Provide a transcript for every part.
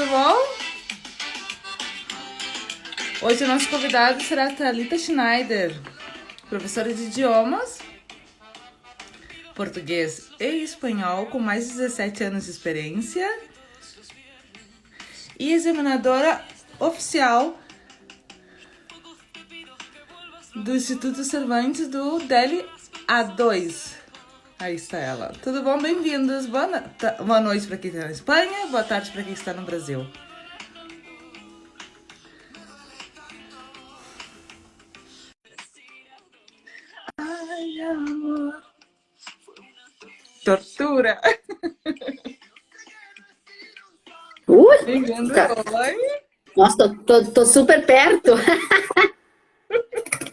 tudo bom? Hoje o nosso convidado será a Thalita Schneider, professora de idiomas, português e espanhol, com mais de 17 anos de experiência e examinadora oficial do Instituto Cervantes do DELI A2. Aí está ela. Tudo bom? Bem-vindos. Boa noite para quem está na Espanha, boa tarde para quem está no Brasil. Ai, amor. Tortura. Bem-vindo. Tá. Oi. Nossa, tô super perto.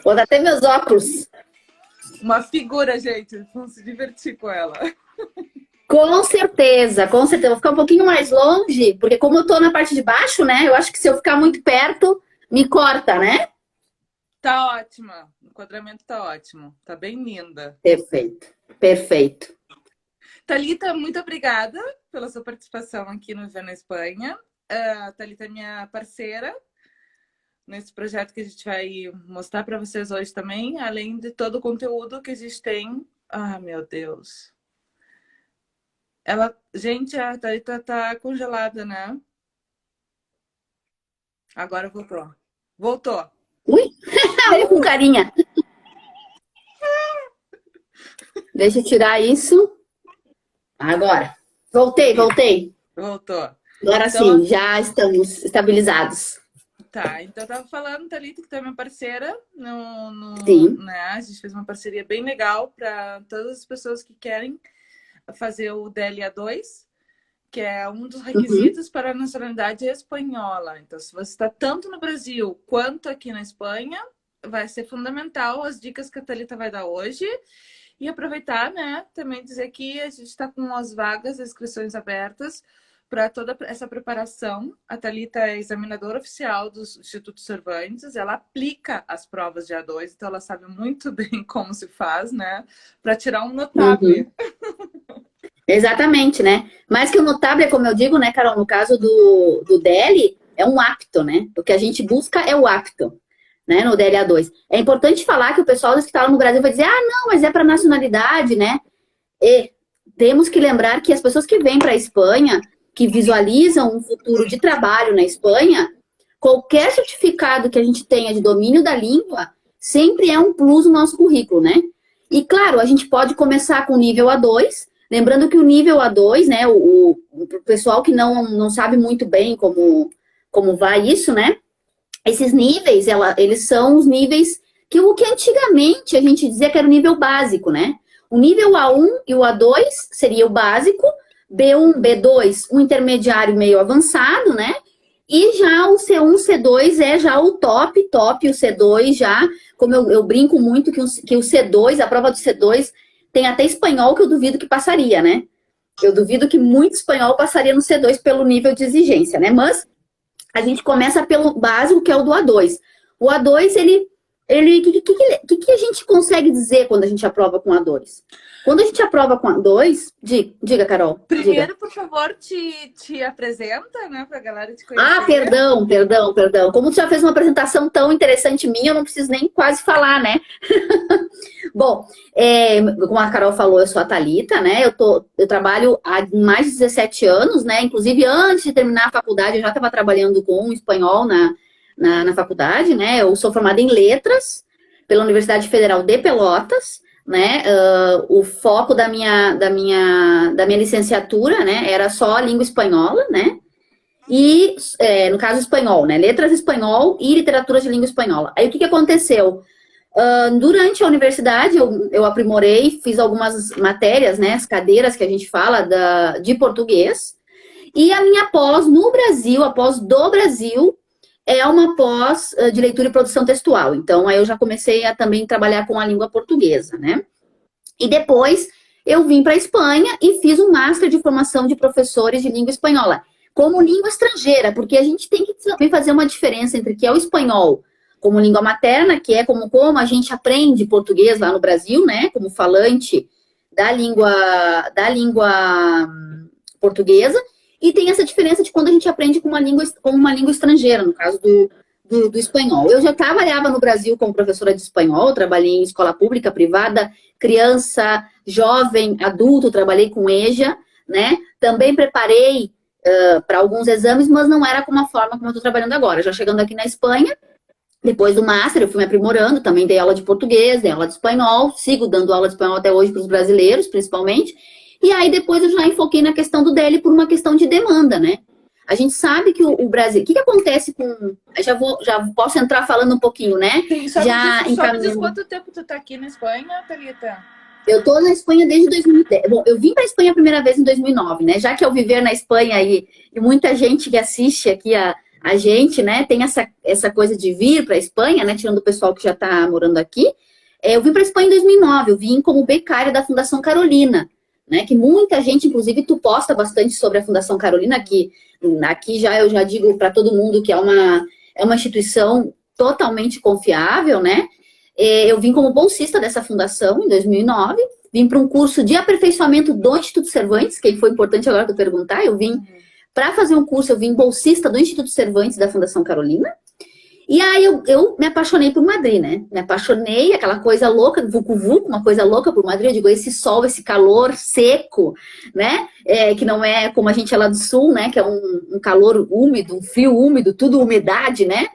Vou dar até meus óculos. Uma figura, gente. Vamos se divertir com ela. Com certeza, com certeza. Vou ficar um pouquinho mais longe, porque como eu tô na parte de baixo, né? Eu acho que se eu ficar muito perto, me corta, né? Tá ótima. O enquadramento tá ótimo. Tá bem linda. Perfeito, perfeito. Thalita, muito obrigada pela sua participação aqui no Viver na Espanha. A Thalita é minha parceira nesse projeto que a gente vai mostrar para vocês hoje também, além de todo o conteúdo que a gente tem. Ah, meu Deus. Gente, a Thalita tá congelada, né? Agora voltou. Voltou. Ui, olha com carinha. Deixa eu tirar isso. Agora. Voltei. Voltou. Agora Então, sim, já estamos estabilizados. tá, então eu tava falando, Thalita, que tu é minha parceira Sim. né? A gente fez uma parceria bem legal para todas as pessoas que querem fazer o DLA2, que é um dos Uhum. requisitos para a nacionalidade espanhola. Então, se você está tanto no Brasil quanto aqui na Espanha, vai ser fundamental as dicas que a Thalita vai dar hoje. E aproveitar, né, também dizer que a gente está com as vagas, as inscrições abertas para toda essa preparação. A Thalita é examinadora oficial do Instituto Cervantes, ela aplica as provas de A2, então ela sabe muito bem como se faz, né, para tirar um Uhum. notável. Exatamente, né? Mais que o notável, como eu digo, né, Carol, no caso do DL, é um apto, né? O que a gente busca é o apto, né, no DLA2. É importante falar que o pessoal que está lá no Brasil vai dizer, ah, não, mas é para nacionalidade, né? E temos que lembrar que as pessoas que vêm para a Espanha, que visualizam um futuro de trabalho na Espanha, qualquer certificado que a gente tenha de domínio da língua, sempre é um plus no nosso currículo, né? E claro, a gente pode começar com o nível A2, lembrando que o nível A2, né, o pessoal que não sabe muito bem como vai isso, né? Esses níveis, eles são os níveis que o que antigamente a gente dizia que era o nível básico, né? O nível A1 e o A2 seria o básico, B1, B2, um intermediário meio avançado, né? E já o C1, C2 é já o top, o C2 já, como eu brinco muito que o C2, a prova do C2, tem até espanhol que eu duvido que passaria, né? Eu duvido que muito espanhol passaria no C2 pelo nível de exigência, né? Mas a gente começa pelo básico, que é o do A2. O A2, que a gente consegue dizer quando a gente aprova com A2? Quando a gente aprova com A2, diga, Carol, diga. Primeiro, por favor, te apresenta, né, para a galera te Ah, conhecer. perdão. Como tu já fez uma apresentação tão interessante minha, eu não preciso nem quase falar, né? Bom, como a Carol falou, eu sou a Thalita, né? Eu trabalho há mais de 17 anos, né? Inclusive, antes de terminar a faculdade, eu já estava trabalhando com espanhol na faculdade, né? Eu sou formada em letras pela Universidade Federal de Pelotas, né? O foco da minha licenciatura, né? Era só a língua espanhola, né? E, no caso, espanhol, né? Letras espanhol e literatura de língua espanhola. Aí, o que aconteceu? Durante a universidade, eu aprimorei, fiz algumas matérias, né? As cadeiras que a gente fala de português. E a minha pós no Brasil, a pós do Brasil, é uma pós de leitura e produção textual. Então, aí eu já comecei a também trabalhar com a língua portuguesa, né? E depois eu vim para a Espanha e fiz um master de formação de professores de língua espanhola, como língua estrangeira, porque a gente tem que também fazer uma diferença entre o que é o espanhol como língua materna, que é como a gente aprende português lá no Brasil, né? Como falante da língua portuguesa, E tem essa diferença de quando a gente aprende com uma língua estrangeira, no caso do espanhol. Eu já trabalhava no Brasil como professora de espanhol, trabalhei em escola pública, privada, criança, jovem, adulto, trabalhei com EJA, né? Também preparei para alguns exames, mas não era com uma forma como eu estou trabalhando agora. Já chegando aqui na Espanha, depois do Master, eu fui me aprimorando, também dei aula de português, dei aula de espanhol, sigo dando aula de espanhol até hoje para os brasileiros, principalmente. E aí depois eu já enfoquei na questão do DL por uma questão de demanda, né? A gente sabe que o Brasil... O que acontece com... Já posso entrar falando um pouquinho, né? Sim, só me diz quanto tempo tu tá aqui na Espanha, Thalita? Eu tô na Espanha desde 2010. Bom, eu vim para a Espanha a primeira vez em 2009, né? Já que eu viver na Espanha e muita gente que assiste aqui a gente, né? Tem essa coisa de vir para a Espanha, né? Tirando o pessoal que já tá morando aqui. Eu vim para a Espanha em 2009. Eu vim como becária da Fundação Carolina, né? Que muita gente, inclusive, tu posta bastante sobre a Fundação Carolina aqui. Aqui eu já digo para todo mundo que é uma instituição totalmente confiável, né? Eu vim como bolsista dessa fundação em 2009, vim para um curso de aperfeiçoamento do Instituto Cervantes, que foi importante agora tu perguntar, eu vim para fazer um curso, eu vim bolsista do Instituto Cervantes da Fundação Carolina, e aí eu me apaixonei por Madrid, né? Me apaixonei, aquela coisa louca, vucu-vucu, uma coisa louca por Madrid. Eu digo, esse sol, esse calor seco, né? Que não é como a gente é lá do sul, né? Que é um calor úmido, um frio úmido, tudo umidade, né?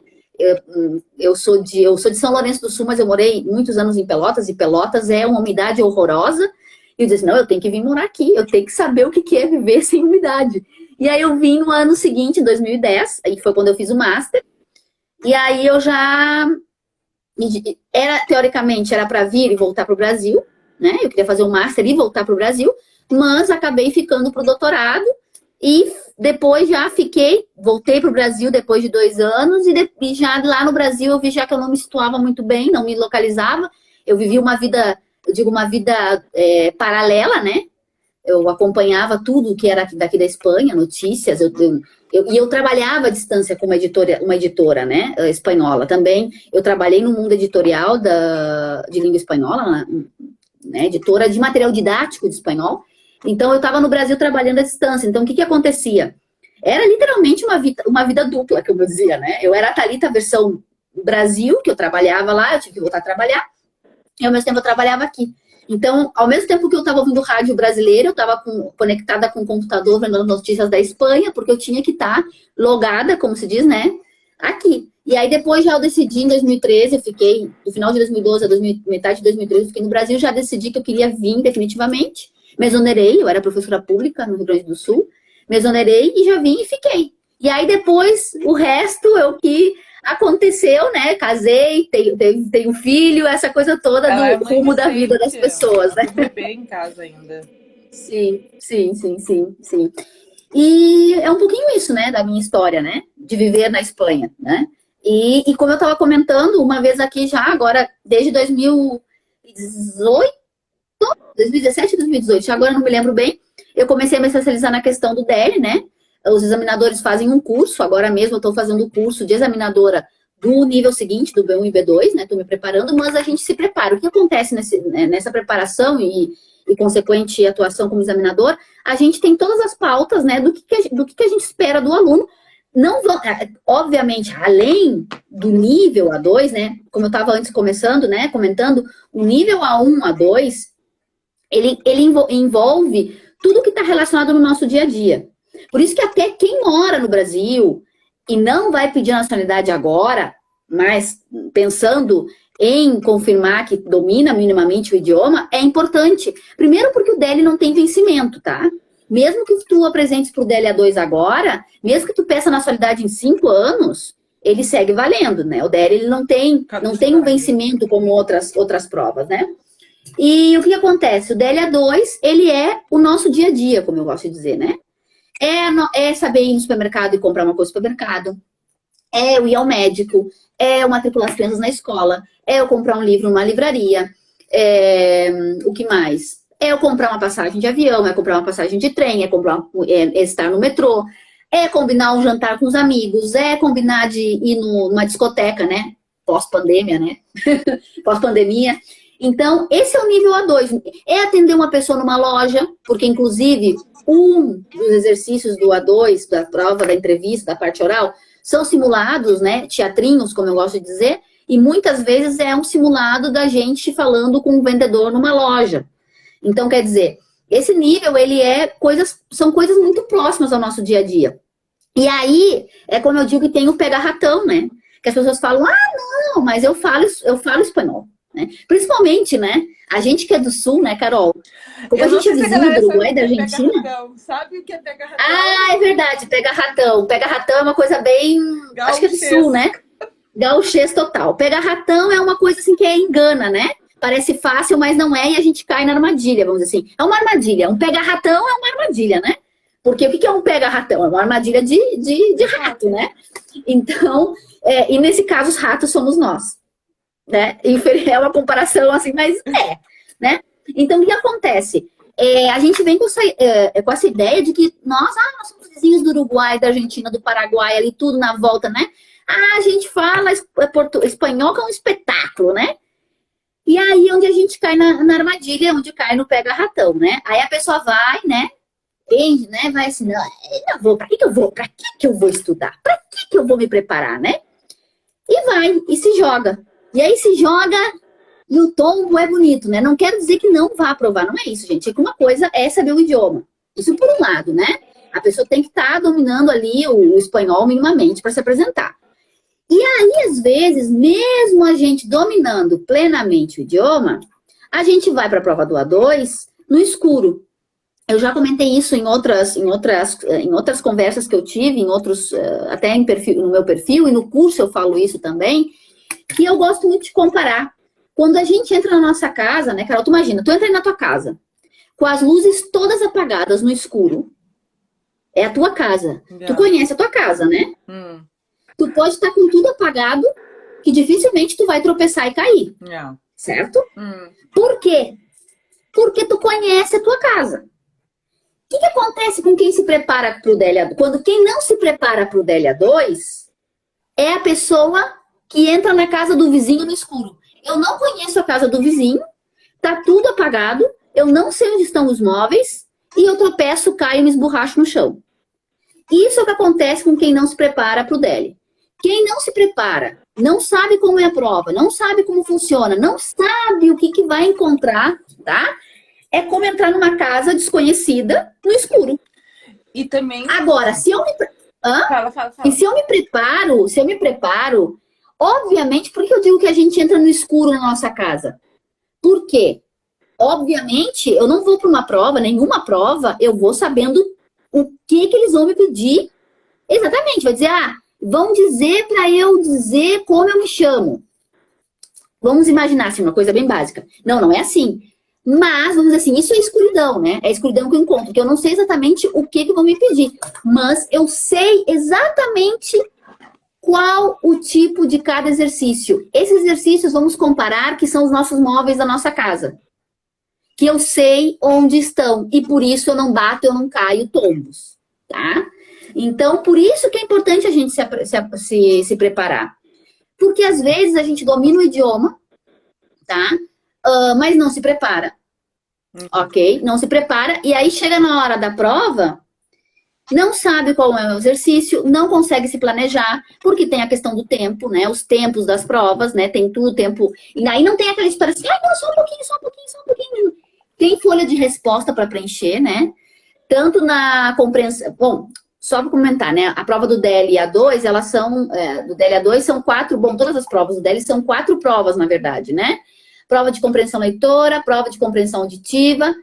Eu sou de São Lourenço do Sul, mas eu morei muitos anos em Pelotas, e Pelotas é uma umidade horrorosa. E eu disse, não, eu tenho que vir morar aqui, eu tenho que saber o que é viver sem umidade. E aí eu vim no ano seguinte, em 2010, aí foi quando eu fiz o Master. E aí eu já... Teoricamente, era para vir e voltar para o Brasil, né? Eu queria fazer um Master e voltar para o Brasil, mas acabei ficando para o doutorado. E depois voltei para o Brasil depois de 2 anos, e já lá no Brasil eu vi já que eu não me situava muito bem, não me localizava. Eu vivi uma vida, paralela, né? Eu acompanhava tudo que era daqui da Espanha, notícias, e eu trabalhava à distância como uma editora, né, espanhola também. Eu trabalhei no mundo editorial de língua espanhola, né, editora de material didático de espanhol. Então, eu estava no Brasil trabalhando à distância. Então, o que acontecia? Era literalmente uma vida dupla, como eu dizia, né? Eu era a Thalita versão Brasil, que eu trabalhava lá, eu tive que voltar a trabalhar, e ao mesmo tempo eu trabalhava aqui. Então, ao mesmo tempo que eu estava ouvindo rádio brasileira, eu estava conectada com o computador, vendo notícias da Espanha, porque eu tinha que estar logada, como se diz, né? Aqui. E aí, depois já eu decidi, em 2013, eu fiquei, do final de 2012 a metade de 2013, eu fiquei no Brasil, já decidi que eu queria vir definitivamente. Me exonerei, eu era professora pública no Rio Grande do Sul, me exonerei e já vim e fiquei. E aí depois, o resto é o que aconteceu, né? Casei, tenho filho, essa coisa toda do rumo da vida das pessoas, né? Bebê em casa ainda. Sim. E é um pouquinho isso, né, da minha história, né? De viver na Espanha, né? E como eu estava comentando, uma vez aqui já, agora, desde 2017, 2018, agora não me lembro bem, eu comecei a me especializar na questão do DL, né? Os examinadores fazem um curso, agora mesmo eu estou fazendo o curso de examinadora do nível seguinte, do B1 e B2, né? Estou me preparando, mas a gente se prepara. O que acontece nessa preparação e consequente atuação como examinador, a gente tem todas as pautas, né? Do que a gente espera do aluno. Não vão, obviamente, além do nível A2, né? Como eu estava antes começando, né? Comentando, o nível A1, A2, ele envolve tudo que está relacionado no nosso dia a dia. Por isso que até quem mora no Brasil e não vai pedir nacionalidade agora, mas pensando em confirmar que domina minimamente o idioma, é importante. Primeiro porque o DL não tem vencimento, tá? Mesmo que tu apresentes para o DL A2 agora, mesmo que tu peça nacionalidade em 5 anos, ele segue valendo, né? O DL ele não tem um vencimento como outras provas, né? E o que acontece? O DL-A2, ele é o nosso dia a dia, como eu gosto de dizer, né? É saber ir no supermercado e comprar uma coisa no supermercado, é eu ir ao médico, é eu matricular as crianças na escola, é eu comprar um livro numa livraria, o que mais? É eu comprar uma passagem de avião, é comprar uma passagem de trem, é estar no metrô, é combinar um jantar com os amigos, é combinar de ir numa discoteca, né? Pós-pandemia, né? Pós-pandemia. Então, esse é o nível A2. É atender uma pessoa numa loja, porque, inclusive, um dos exercícios do A2, da prova, da entrevista, da parte oral, são simulados, né? Teatrinhos, como eu gosto de dizer, e muitas vezes é um simulado da gente falando com um vendedor numa loja. Então, quer dizer, esse nível, ele são coisas muito próximas ao nosso dia a dia. E aí, é como eu digo que tem o pega-ratão, né? Que as pessoas falam, não, mas eu falo espanhol. Né? Principalmente, né? A gente que é do Sul, né, Carol? Como a gente é vizinho do Uruguai, da Argentina. Sabe o que é pega-ratão? Ah, é verdade, pega-ratão. Pega-ratão é uma coisa bem... Gauchês. Acho que é do Sul, né? Gauchês total. Pega-ratão é uma coisa assim que engana, né? Parece fácil, mas não é, e a gente cai na armadilha, vamos dizer assim. É uma armadilha. Um pega-ratão é uma armadilha, né? Porque o que é um pega-ratão? É uma armadilha de rato, né? Então, e nesse caso, os ratos somos nós. Né? É uma comparação assim, mas né? Então, o que acontece? A gente vem com essa ideia de que nós somos vizinhos do Uruguai, da Argentina, do Paraguai, ali tudo na volta, né? A gente fala espanhol, que é um espetáculo, né? E aí, onde a gente cai na armadilha, onde cai no pega-ratão, né? Aí a pessoa vai, né? Vai assim, não, eu vou, pra que eu vou? Pra que eu vou estudar? Pra que eu vou me preparar, né? E vai, e se joga. E aí se joga e o tombo é bonito, né? Não quero dizer que não vá aprovar, não é isso, gente. É que uma coisa é saber o idioma. Isso por um lado, né? A pessoa tem que estar dominando ali o espanhol minimamente para se apresentar. E aí, às vezes, mesmo a gente dominando plenamente o idioma, a gente vai para a prova do A2 no escuro. Eu já comentei isso em outras conversas que eu tive, em outros, até no meu perfil, e no curso eu falo isso também, que eu gosto muito de comparar. Quando a gente entra na nossa casa, né, Carol, tu imagina, tu entra aí na tua casa, com as luzes todas apagadas no escuro, é a tua casa. Yeah. Tu conhece a tua casa, né? Tu pode estar com tudo apagado, que dificilmente tu vai tropeçar e cair. Yeah. Certo? Por quê? Porque tu conhece a tua casa. O que acontece com quem se prepara para o DLA2? Quando quem não se prepara para o DLA2 é a pessoa que entra na casa do vizinho no escuro. Eu não conheço a casa do vizinho, tá tudo apagado, eu não sei onde estão os móveis, e eu tropeço, caio e me esborracho no chão. Isso é o que acontece com quem não se prepara para o DL. Quem não se prepara, não sabe como é a prova, não sabe como funciona, não sabe o que vai encontrar, tá? É como entrar numa casa desconhecida no escuro. E também... Agora, se eu me... Fala. E se eu me preparo, obviamente, por que eu digo que a gente entra no escuro na nossa casa? Por quê? Obviamente, eu não vou para uma prova, nenhuma prova, eu vou sabendo o que eles vão me pedir. Exatamente, vai dizer, vão dizer para eu dizer como eu me chamo. Vamos imaginar assim, uma coisa bem básica. Não é assim. Mas, vamos dizer assim, isso é escuridão, né? É a escuridão que eu encontro, que eu não sei exatamente o que vão me pedir. Mas eu sei exatamente qual o tipo de cada exercício. Esses exercícios, vamos comparar, que são os nossos móveis da nossa casa. Que eu sei onde estão. E por isso eu não bato, eu não caio tombos. Tá? Então, por isso que é importante a gente se preparar. Porque às vezes a gente domina o idioma, tá? Mas não se prepara. Ok? Não se prepara. E aí chega na hora da prova, não sabe qual é o exercício, não consegue se planejar, porque tem a questão do tempo, né? Os tempos das provas, né? Tem tudo, tempo. E aí não tem aquela história assim, não, só um pouquinho. Tem folha de resposta para preencher, né? Tanto na compreensão. Bom, só para comentar, né? A prova do DLA2, elas são. Do DLA2 são 4. Bom, todas as provas do DL são 4 provas, na verdade, né? Prova de compreensão leitora, prova de compreensão auditiva,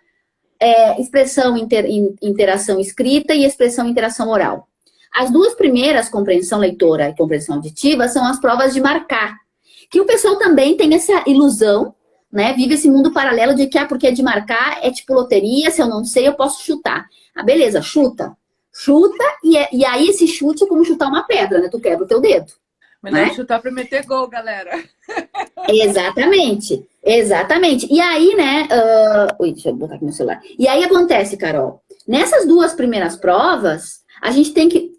expressão, interação escrita e expressão e interação oral. As duas primeiras, compreensão leitora e compreensão auditiva, são as provas de marcar. Que o pessoal também tem essa ilusão, né? Vive esse mundo paralelo de que, porque é de marcar, é tipo loteria, se eu não sei, eu posso chutar. Beleza, chuta. Chuta, e aí esse chute é como chutar uma pedra, né? Tu quebra o teu dedo. Melhor chutar pra meter gol, galera. Exatamente. E aí, né... deixa eu botar aqui no celular. E aí acontece, Carol, nessas duas primeiras provas, a gente tem que...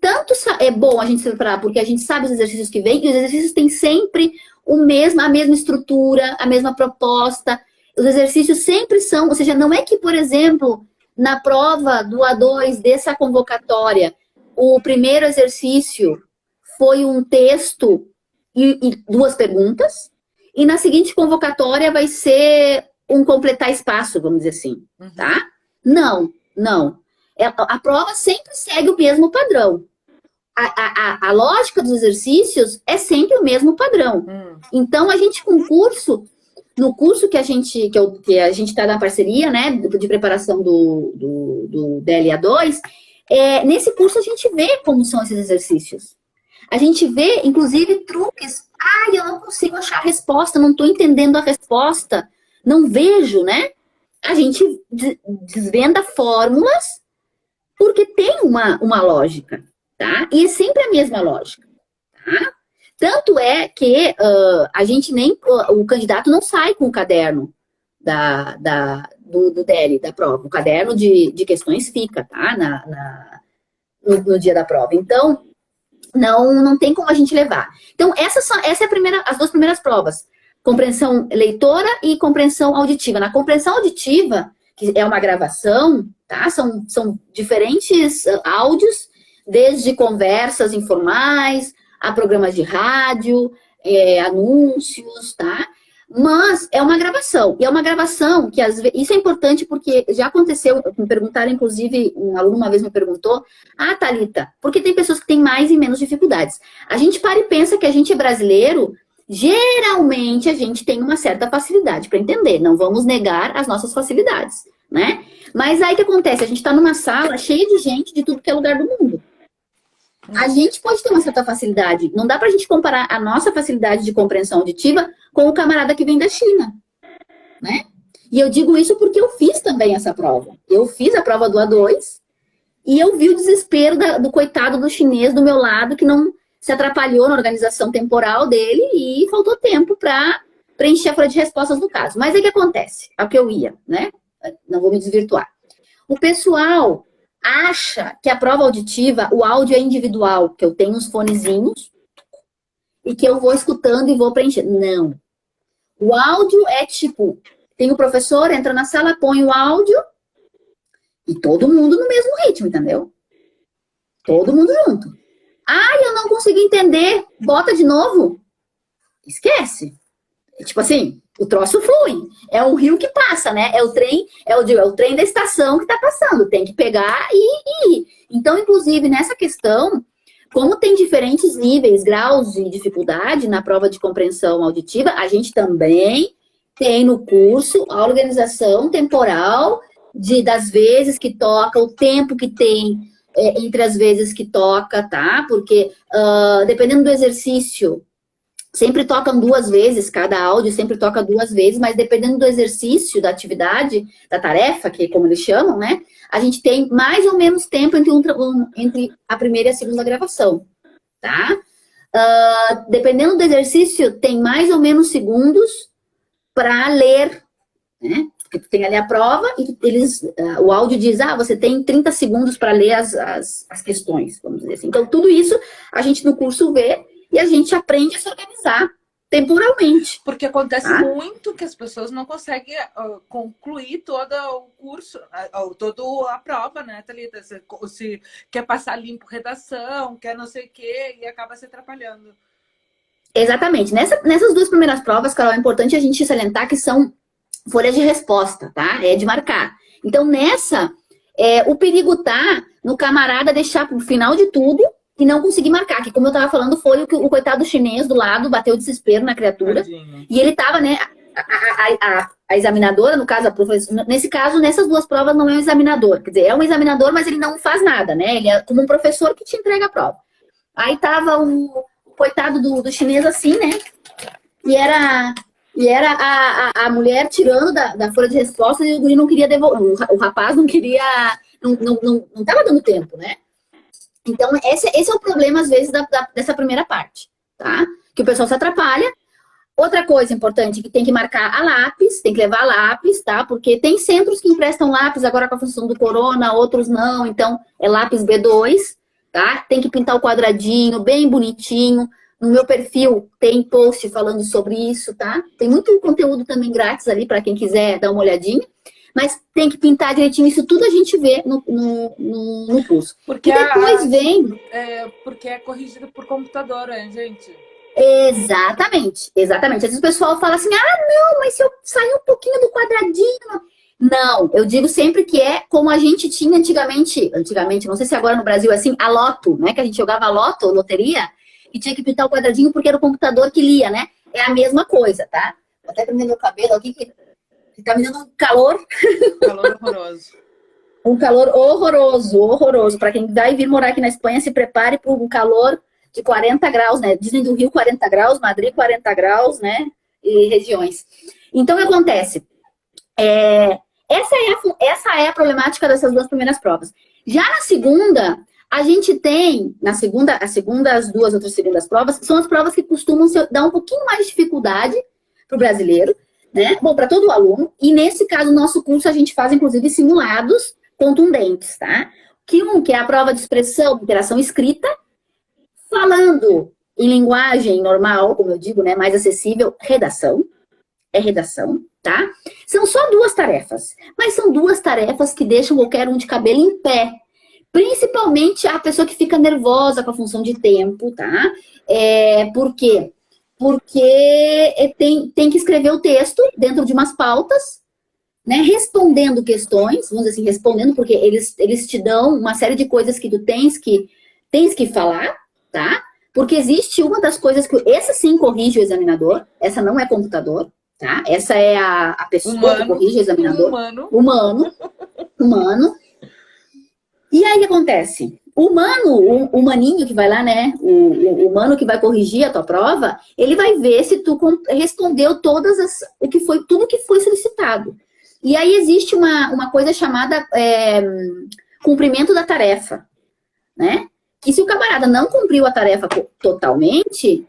É bom a gente se preparar, porque a gente sabe os exercícios que vêm, e os exercícios têm sempre a mesma estrutura, a mesma proposta. Os exercícios sempre são, ou seja, não é que, por exemplo, na prova do A2 dessa convocatória, o primeiro exercício foi um texto e 2 perguntas, e na seguinte convocatória vai ser um completar espaço, vamos dizer assim, tá? Não, não. A prova sempre segue o mesmo padrão. A lógica dos exercícios é sempre o mesmo padrão. Então, a gente com o curso, no curso que a gente está na parceria, né, de preparação do DLA2, nesse curso a gente vê como são esses exercícios. A gente vê, inclusive, truques. Eu não consigo achar a resposta, não estou entendendo a resposta, não vejo, né? A gente desvenda fórmulas porque tem uma lógica, tá? E é sempre a mesma lógica, tá? Tanto é que a gente o candidato não sai com o caderno do DL, da prova. O caderno de questões fica, tá? No dia da prova. Então, não tem como a gente levar. Então, essa é as 2 primeiras provas. Compreensão leitora e compreensão auditiva. Na compreensão auditiva, que é uma gravação, tá? São diferentes áudios, desde conversas informais, a programas de rádio, anúncios, tá? Mas é uma gravação. E é uma gravação que, às vezes, isso é importante porque já aconteceu, me perguntaram, inclusive, um aluno uma vez me perguntou, Thalita, porque tem pessoas que têm mais e menos dificuldades. A gente para e pensa que a gente é brasileiro, geralmente a gente tem uma certa facilidade para entender. Não vamos negar as nossas facilidades, né? Mas aí o que acontece? A gente está numa sala cheia de gente de tudo que é lugar do mundo. A gente pode ter uma certa facilidade. Não dá pra gente comparar a nossa facilidade de compreensão auditiva com o camarada que vem da China, né? E eu digo isso porque eu fiz também essa prova. Eu fiz a prova do A2 e eu vi o desespero do coitado do chinês do meu lado que não se atrapalhou na organização temporal dele e faltou tempo para preencher a folha de respostas no caso. Mas aí o que acontece? É o que eu ia, né? Não vou me desvirtuar. O pessoal acha que a prova auditiva, o áudio é individual, que eu tenho uns fonezinhos e que eu vou escutando e vou preenchendo. Não. O áudio é tipo, tem o professor, entra na sala, põe o áudio e todo mundo no mesmo ritmo, entendeu? Todo mundo junto. Eu não consegui entender, bota de novo. Esquece. Tipo assim, o troço flui. É um rio que passa, né? É o trem da estação que tá passando. Tem que pegar e ir. Então, inclusive, nessa questão, como tem diferentes níveis, graus de dificuldade na prova de compreensão auditiva, a gente também tem no curso a organização temporal das vezes que toca, o tempo que tem entre as vezes que toca, tá? Porque, dependendo do exercício, sempre tocam 2 vezes, cada áudio sempre toca 2 vezes, mas dependendo do exercício, da atividade, da tarefa, que é como eles chamam, né? A gente tem mais ou menos tempo entre a primeira e a segunda gravação, tá? Dependendo do exercício, tem mais ou menos segundos para ler, né? Porque tem ali a prova e o áudio diz, você tem 30 segundos para ler as questões, vamos dizer assim. Então, tudo isso a gente no curso vê e a gente aprende a se organizar temporalmente. Porque acontece muito que as pessoas não conseguem concluir todo o curso, toda a prova, né, Thalita? Se quer passar limpo redação, quer não sei o quê, e acaba se atrapalhando. Exatamente. Nessas 2 primeiras provas, Carol, é importante a gente salientar que são folhas de resposta, tá? É de marcar. Então, o perigo tá no camarada deixar pro final de tudo e não conseguir marcar, que como eu tava falando, foi o coitado chinês do lado, bateu desespero na criatura. Tadinho. E ele tava, né, a examinadora, no caso, a professora, nesse caso, nessas 2 provas não é um examinador, quer dizer, é um examinador, mas ele não faz nada, né, ele é como um professor que te entrega a prova. Aí tava o coitado do chinês assim, né, e era a mulher tirando da folha de resposta e o guri não queria devolver, o rapaz não queria, não tava dando tempo, né. Então, esse é o problema, às vezes, dessa primeira parte, tá? Que o pessoal se atrapalha. Outra coisa importante, que tem que marcar a lápis, tem que levar lápis, tá? Porque tem centros que emprestam lápis agora com a função do corona, outros não, então é lápis B2, tá? Tem que pintar o quadradinho bem bonitinho, No meu perfil tem post falando sobre isso, tá? Tem muito conteúdo também grátis ali para quem quiser dar uma olhadinha. Mas tem que pintar direitinho. Isso tudo a gente vê no curso. Porque e depois vem... porque é corrigido por computador, hein, gente? Exatamente, exatamente. Às vezes o pessoal fala assim, não, mas se eu sair um pouquinho do quadradinho... Não, eu digo sempre que é como a gente tinha antigamente, não sei se agora no Brasil é assim, a loto, né? Que a gente jogava loto, loteria, e tinha que pintar o quadradinho porque era o computador que lia, né? É a mesma coisa, tá? Vou até prender meu cabelo aqui, que tá me dando um calor. Calor horroroso. Um calor horroroso, horroroso. Para quem vai vir morar aqui na Espanha, se prepare para um calor de 40 graus, né? Dizem do Rio 40 graus, Madrid 40 graus, né? E regiões. Então, o que acontece? Essa é a problemática dessas duas primeiras provas. Já na segunda, a gente tem, as duas outras segundas provas, são as provas que costumam dar um pouquinho mais de dificuldade para o brasileiro, né? Bom, para todo aluno. E nesse caso, no nosso curso, a gente faz, inclusive, simulados contundentes, tá? Que é a prova de expressão, interação escrita, falando em linguagem normal, como eu digo, né? Mais acessível, redação. É redação, tá? São só duas tarefas, mas são duas tarefas que deixam qualquer um de cabelo em pé. Principalmente a pessoa que fica nervosa com a função de tempo, tá? Por quê? Porque tem que escrever o texto dentro de umas pautas, né? Respondendo questões, vamos dizer assim, respondendo, porque eles te dão uma série de coisas que tu tens que falar, tá? Porque existe uma das coisas que... Essa sim corrige o examinador, essa não é computador. Tá? Essa é a pessoa que corrige o examinador. Humano. E aí o que acontece? O humaninho que vai lá, né? O humano que vai corrigir a tua prova, ele vai ver se tu respondeu tudo que foi solicitado. E aí existe uma coisa chamada cumprimento da tarefa, né? Que se o camarada não cumpriu a tarefa totalmente...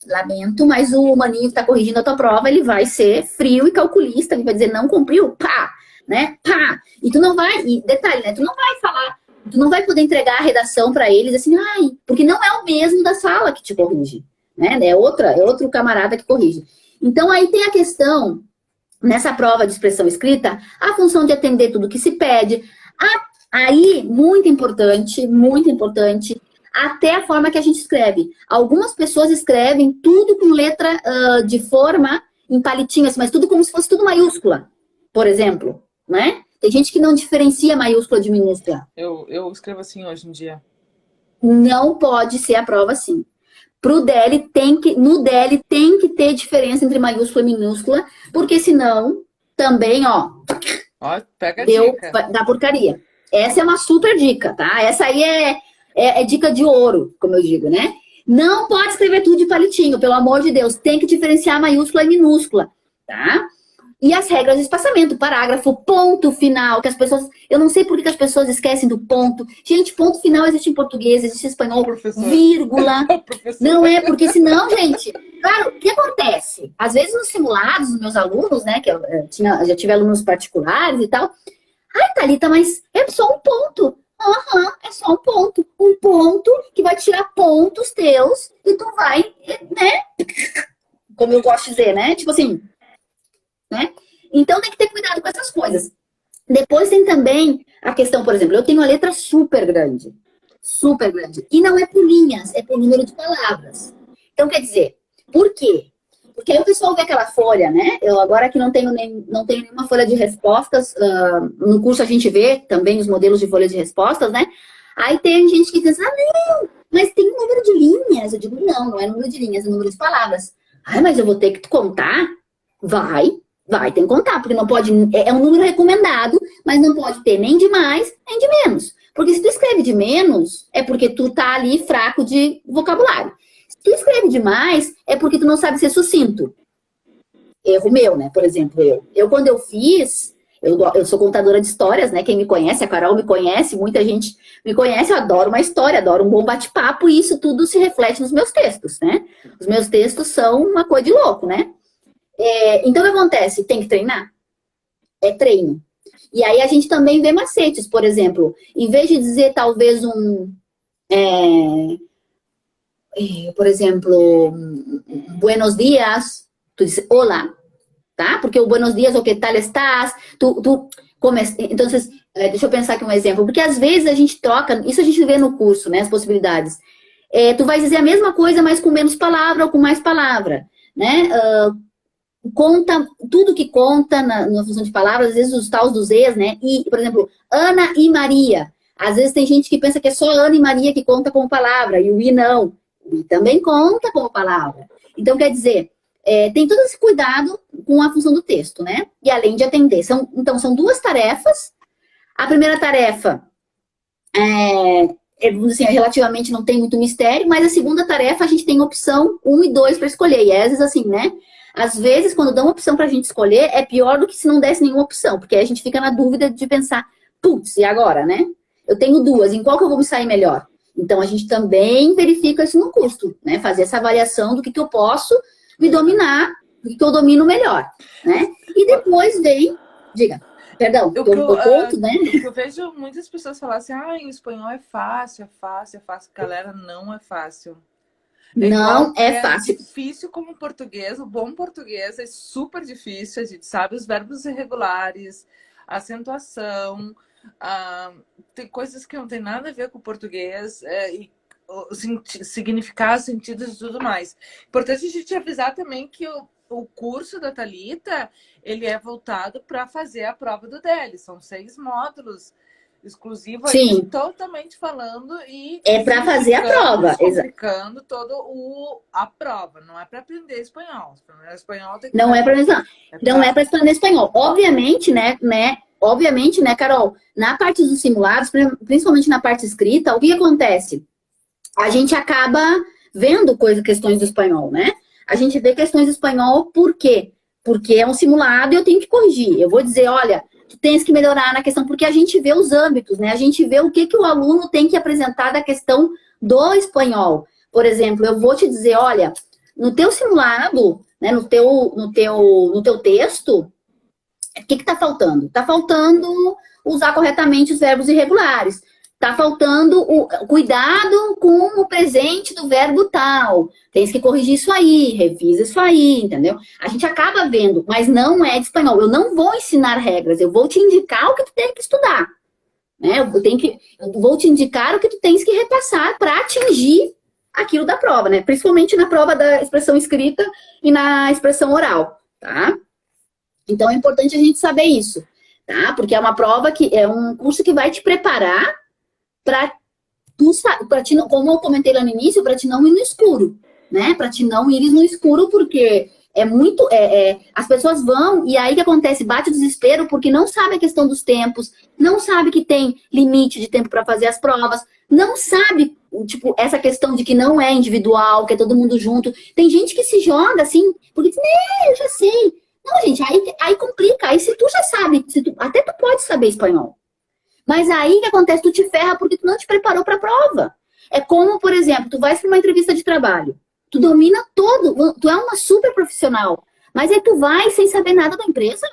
Lamento, mas o humaninho que está corrigindo a tua prova, ele vai ser frio e calculista, ele vai dizer, não cumpriu, pá, né, pá. E tu não vai, e detalhe, né, tu não vai falar, tu não vai poder entregar a redação para eles assim, porque não é o mesmo da sala que te corrige, né, é outro camarada que corrige. Então aí tem a questão, nessa prova de expressão escrita, a função de atender tudo que se pede, aí, muito importante, até a forma que a gente escreve. Algumas pessoas escrevem tudo com letra de forma em palitinhas, mas tudo como se fosse tudo maiúscula, por exemplo, né? Tem gente que não diferencia maiúscula de minúscula. Eu escrevo assim hoje em dia. Não pode ser a prova assim. No DL tem que ter diferença entre maiúscula e minúscula, porque senão também, pega a dica. Dá porcaria. Essa é uma super dica, tá? Essa aí é dica de ouro, como eu digo, né? Não pode escrever tudo de palitinho, pelo amor de Deus. Tem que diferenciar maiúscula e minúscula, tá? E as regras de espaçamento, parágrafo, ponto final, que as pessoas... Eu não sei por que as pessoas esquecem do ponto. Gente, ponto final existe em português, existe em espanhol, vírgula. Não é, porque senão, gente... Claro, o que acontece? Às vezes nos simulados, os meus alunos, né, que eu já tive alunos particulares e tal... Thalita, mas é só um ponto. É só um ponto. Um ponto que vai tirar pontos teus e tu vai, né? Como eu gosto de dizer, né? Tipo assim, né? Então tem que ter cuidado com essas coisas. Depois tem também a questão, por exemplo, eu tenho a letra super grande. Super grande. E não é por linhas, é por número de palavras. Então, quer dizer, por quê? Porque aí o pessoal vê aquela folha, né? Eu agora que não tenho nenhuma folha de respostas, no curso a gente vê também os modelos de folhas de respostas, né? Aí tem gente que diz, não, mas tem um número de linhas. Eu digo, não é número de linhas, é número de palavras. Mas eu vou ter que contar? Vai, tem que contar, porque não pode, é um número recomendado, mas não pode ter nem de mais, nem de menos. Porque se tu escreve de menos, é porque tu tá ali fraco de vocabulário. Se tu escreve demais, é porque tu não sabe ser sucinto. Erro meu, né? Por exemplo, eu quando eu fiz, eu sou contadora de histórias, né? Quem me conhece, a Carol me conhece, muita gente me conhece, eu adoro uma história, adoro um bom bate-papo, e isso tudo se reflete nos meus textos, né? Os meus textos são uma coisa de louco, né? Então, o que acontece? Tem que treinar? É treino. E aí a gente também vê macetes, por exemplo, em vez de dizer talvez por exemplo, buenos dias, tu diz olá, tá? Porque o buenos dias, o que tal estás, então, deixa eu pensar aqui um exemplo, porque às vezes a gente troca, isso a gente vê no curso, né, as possibilidades. Tu vai dizer a mesma coisa, mas com menos palavra ou com mais palavra, né? Conta, tudo que conta na função de palavras, às vezes os tais dos ex, né? E, por exemplo, Ana e Maria. Às vezes tem gente que pensa que é só Ana e Maria que conta como palavra, e o I não. O I também conta como palavra. Então, quer dizer, tem todo esse cuidado com a função do texto, né? E além de atender. Então, são duas tarefas. A primeira tarefa assim, relativamente não tem muito mistério, mas a segunda tarefa a gente tem opção 1 e 2 para escolher. E às vezes assim, né? Às vezes, quando dão opção para a gente escolher, é pior do que se não desse nenhuma opção, porque aí a gente fica na dúvida de pensar, putz, e agora, né? Eu tenho duas, em qual que eu vou me sair melhor? Então, a gente também verifica isso no curso, né? Fazer essa avaliação do que eu posso me dominar, do que eu domino melhor, né? E depois vem, diga, perdão, eu conto, né? Eu vejo muitas pessoas falar assim, o espanhol é fácil, é fácil, é fácil. Galera, não é fácil. Não é fácil. É difícil como português, o bom português é super difícil, a gente sabe os verbos irregulares, a acentuação, tem coisas que não tem nada a ver com o português, e significar, sentidos e tudo mais. Importante a gente avisar também que o curso da Thalita, ele é voltado para fazer a prova do DEL, são 6 módulos exclusivo aí, totalmente falando e para fazer a prova, explicando todo a prova, não é para aprender espanhol. Espanhol tem que não é para aprender espanhol. Obviamente, né, Carol, na parte dos simulados, principalmente na parte escrita, o que acontece? A gente acaba vendo questões do espanhol, né? A gente vê questões do espanhol, por quê? Porque é um simulado e eu tenho que corrigir. Eu vou dizer, olha, tu tens que melhorar na questão, porque a gente vê os âmbitos, né? A gente vê o que o aluno tem que apresentar da questão do espanhol. Por exemplo, eu vou te dizer, olha, no teu simulado, né, no teu texto, o que tá faltando? Tá faltando usar corretamente os verbos irregulares. Tá faltando o cuidado com o presente do verbo tal. Tens que corrigir isso aí, revisa isso aí, entendeu? A gente acaba vendo, mas não é de espanhol. Eu não vou ensinar regras, eu vou te indicar o que tu tem que estudar. Né? Eu vou te indicar o que tu tens que repassar para atingir aquilo da prova, né? Principalmente na prova da expressão escrita e na expressão oral, tá? Então é importante a gente saber isso, tá? Porque é uma prova é um curso que vai te preparar para ti, como eu comentei lá no início, para te não ir no escuro, né? Para te não ires no escuro, porque as pessoas vão e aí que acontece, bate o desespero porque não sabe a questão dos tempos, não sabe que tem limite de tempo para fazer as provas, não sabe, tipo, essa questão de que não é individual, que é todo mundo junto. Tem gente que se joga assim, porque diz, eu já sei. Não, gente, aí complica. Aí se tu já sabe, até tu pode saber espanhol. Mas aí o que acontece? Tu te ferra porque tu não te preparou para a prova. É como, por exemplo, tu vais para uma entrevista de trabalho. Tu domina todo, tu é uma super profissional. Mas aí tu vai sem saber nada da empresa.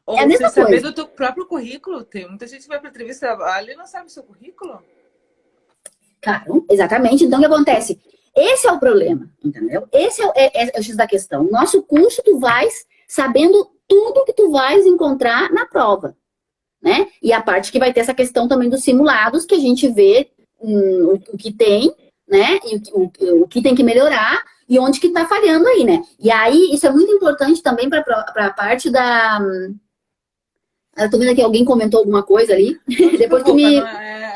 Ou é a mesma coisa. Saber do teu próprio currículo. Tem muita gente que vai para entrevista de trabalho e não sabe o seu currículo. Claro, exatamente. Então o que acontece? Esse é o problema, entendeu? Esse é o X da questão. O nosso curso, tu vais sabendo tudo que tu vais encontrar na prova. Né? E a parte que vai ter essa questão também dos simulados, que a gente vê o que tem, né? E o que tem que melhorar e onde que tá falhando aí, né? E aí, isso é muito importante também para a parte da... Eu tô vendo que alguém comentou alguma coisa ali. Depois tu me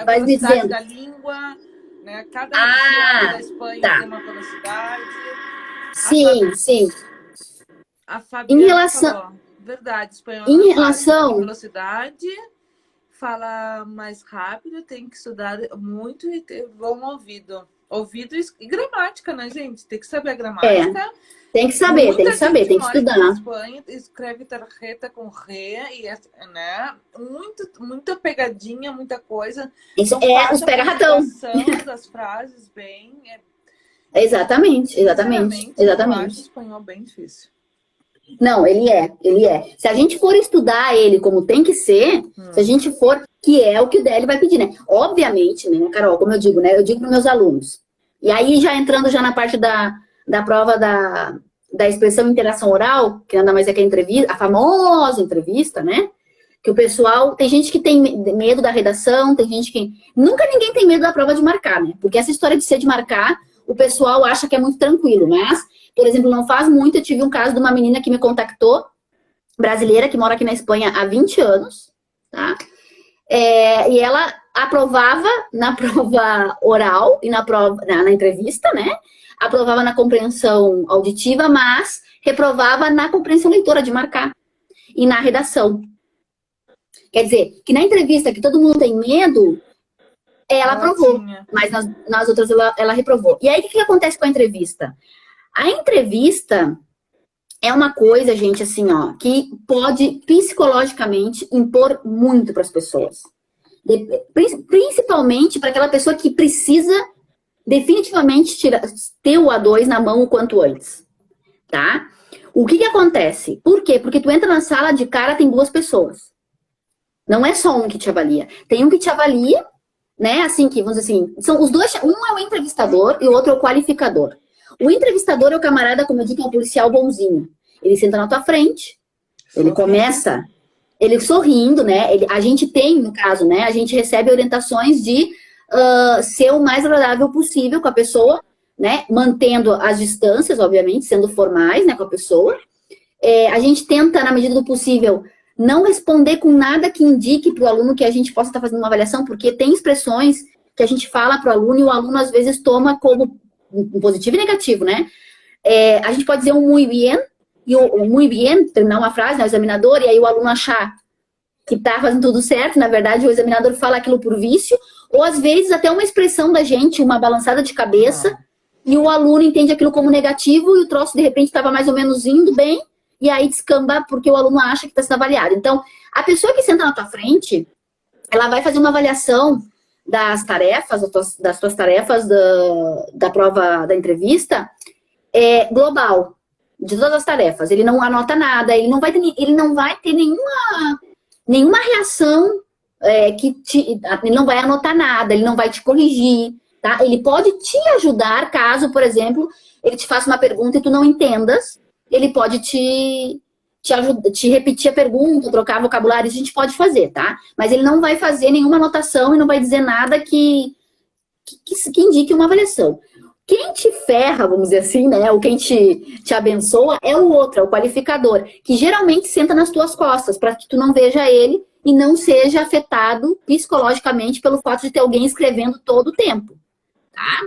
vai me dizendo. Da língua, né? Cada região da Espanha tem uma velocidade. Sim. A Fabiana em relação... falou. Verdade, espanhol em relação tem velocidade, fala mais rápido, tem que estudar muito e ter bom ouvido. Ouvido e gramática, né, gente? Tem que saber a gramática. Tem que saber, tem que estudar. Na Espanha escreve tarjeta com re, e né? Muita pegadinha, muita coisa. Isso os pega-ratão. Das frases bem. Exatamente. Eu acho o espanhol bem difícil. Não, ele é. Se a gente for estudar ele como tem que ser, se a gente for, que é o que o DL vai pedir, né? Obviamente, né, Carol, como eu digo, né? Eu digo para meus alunos, E aí, já entrando já na parte da prova da expressão interação oral, que nada mais é que a entrevista, a famosa entrevista, né? Que o pessoal, tem gente que tem medo da redação, tem gente que... Nunca ninguém tem medo da prova de marcar, né? Porque essa história de ser de marcar, o pessoal acha que é muito tranquilo, mas, por exemplo, não faz muito, eu tive um caso de uma menina que me contactou, brasileira, que mora aqui na Espanha há 20 anos, tá? E ela aprovava na prova oral e na entrevista, né? Aprovava na compreensão auditiva, mas reprovava na compreensão leitora de marcar e na redação. Quer dizer, que na entrevista que todo mundo tem medo, ela aprovou, mas nas outras ela reprovou. E aí, o que acontece com a entrevista? A entrevista é uma coisa, gente, assim, ó, que pode psicologicamente impor muito para as pessoas. Principalmente para aquela pessoa que precisa definitivamente ter o A2 na mão o quanto antes, tá? O que acontece? Por quê? Porque tu entra na sala, de cara tem duas pessoas. Não é só um que te avalia. Tem um que te avalia, né? Assim, que vamos dizer assim, são os dois, um é o entrevistador e o outro é o qualificador. O entrevistador é o camarada, como eu digo, é um policial bonzinho. Ele senta na tua frente, ele começa, ele sorrindo, né? A gente tem, no caso, né? A gente recebe orientações de ser o mais agradável possível com a pessoa, né? Mantendo as distâncias, obviamente, sendo formais, né? Com a pessoa. A gente tenta, na medida do possível, não responder com nada que indique para o aluno que a gente possa estar fazendo uma avaliação, porque tem expressões que a gente fala para o aluno e o aluno, às vezes, toma como um positivo e negativo, né? A gente pode dizer um muy bien, e o muy bien, terminar uma frase, né, o examinador, e aí o aluno achar que tá fazendo tudo certo, na verdade o examinador fala aquilo por vício, ou às vezes até uma expressão da gente, uma balançada de cabeça, e o aluno entende aquilo como negativo, e o troço de repente estava mais ou menos indo bem, e aí descamba porque o aluno acha que está sendo avaliado. Então, a pessoa que senta na tua frente, ela vai fazer uma avaliação das tarefas, das tuas tarefas da prova da entrevista, global, de todas as tarefas. Ele não anota nada, ele não vai ter nenhuma reação, ele não vai anotar nada, ele não vai te corrigir, tá? Ele pode te ajudar caso, por exemplo, ele te faça uma pergunta e tu não entendas, ele pode te repetir a pergunta, trocar vocabulário, isso a gente pode fazer, tá? Mas ele não vai fazer nenhuma anotação e não vai dizer nada que indique uma avaliação. Quem te ferra, vamos dizer assim, né? Ou quem te abençoa é o outro, é o qualificador, que geralmente senta nas tuas costas, para que tu não veja ele e não seja afetado psicologicamente pelo fato de ter alguém escrevendo todo o tempo, tá?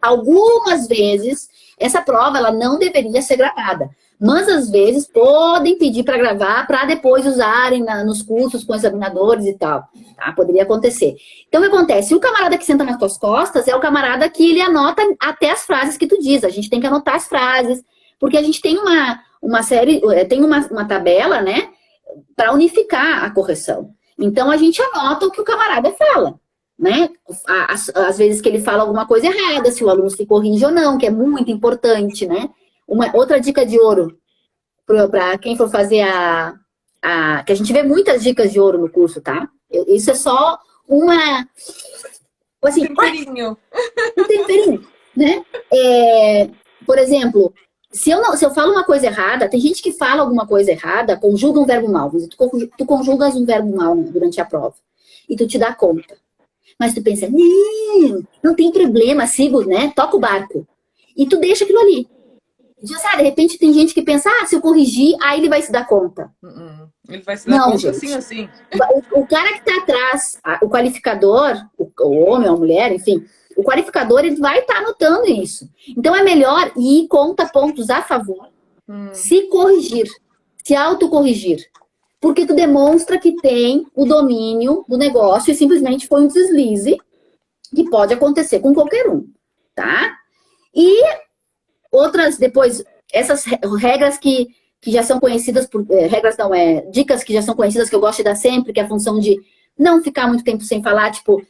Algumas vezes, essa prova ela não deveria ser gravada, mas às vezes podem pedir para gravar para depois usarem nos cursos com examinadores e tal, tá? Poderia acontecer. Então, o que acontece? O camarada que senta nas tuas costas é o camarada que ele anota até as frases que tu diz. A gente tem que anotar as frases, porque a gente tem uma série, tem uma tabela, né, para unificar a correção. Então, a gente anota o que o camarada fala, né? Às vezes que ele fala alguma coisa errada, se o aluno se corrige ou não, que é muito importante, né? Outra dica de ouro para quem for fazer que a gente vê muitas dicas de ouro no curso, tá? Isso é só assim, um temperinho, né? Por exemplo, se eu falo uma coisa errada, tem gente que fala alguma coisa errada, conjuga um verbo mal. Tu conjugas um verbo mal durante a prova e tu te dá conta. Mas tu pensa, não tem problema, sigo, né? Toca o barco. E tu deixa aquilo ali. De repente tem gente que pensa, se eu corrigir, aí ele vai se dar conta. Ele vai se dar conta, gente. Assim. O cara que tá atrás, o qualificador, o homem ou a mulher, enfim, o qualificador, ele vai estar anotando isso. Então é melhor ir conta pontos a favor, se corrigir, se autocorrigir. Porque tu demonstra que tem o domínio do negócio e simplesmente foi um deslize que pode acontecer com qualquer um, tá? E outras, depois, essas regras que já são conhecidas por... regras não, dicas que já são conhecidas, que eu gosto de dar sempre, que é a função de não ficar muito tempo sem falar, tipo...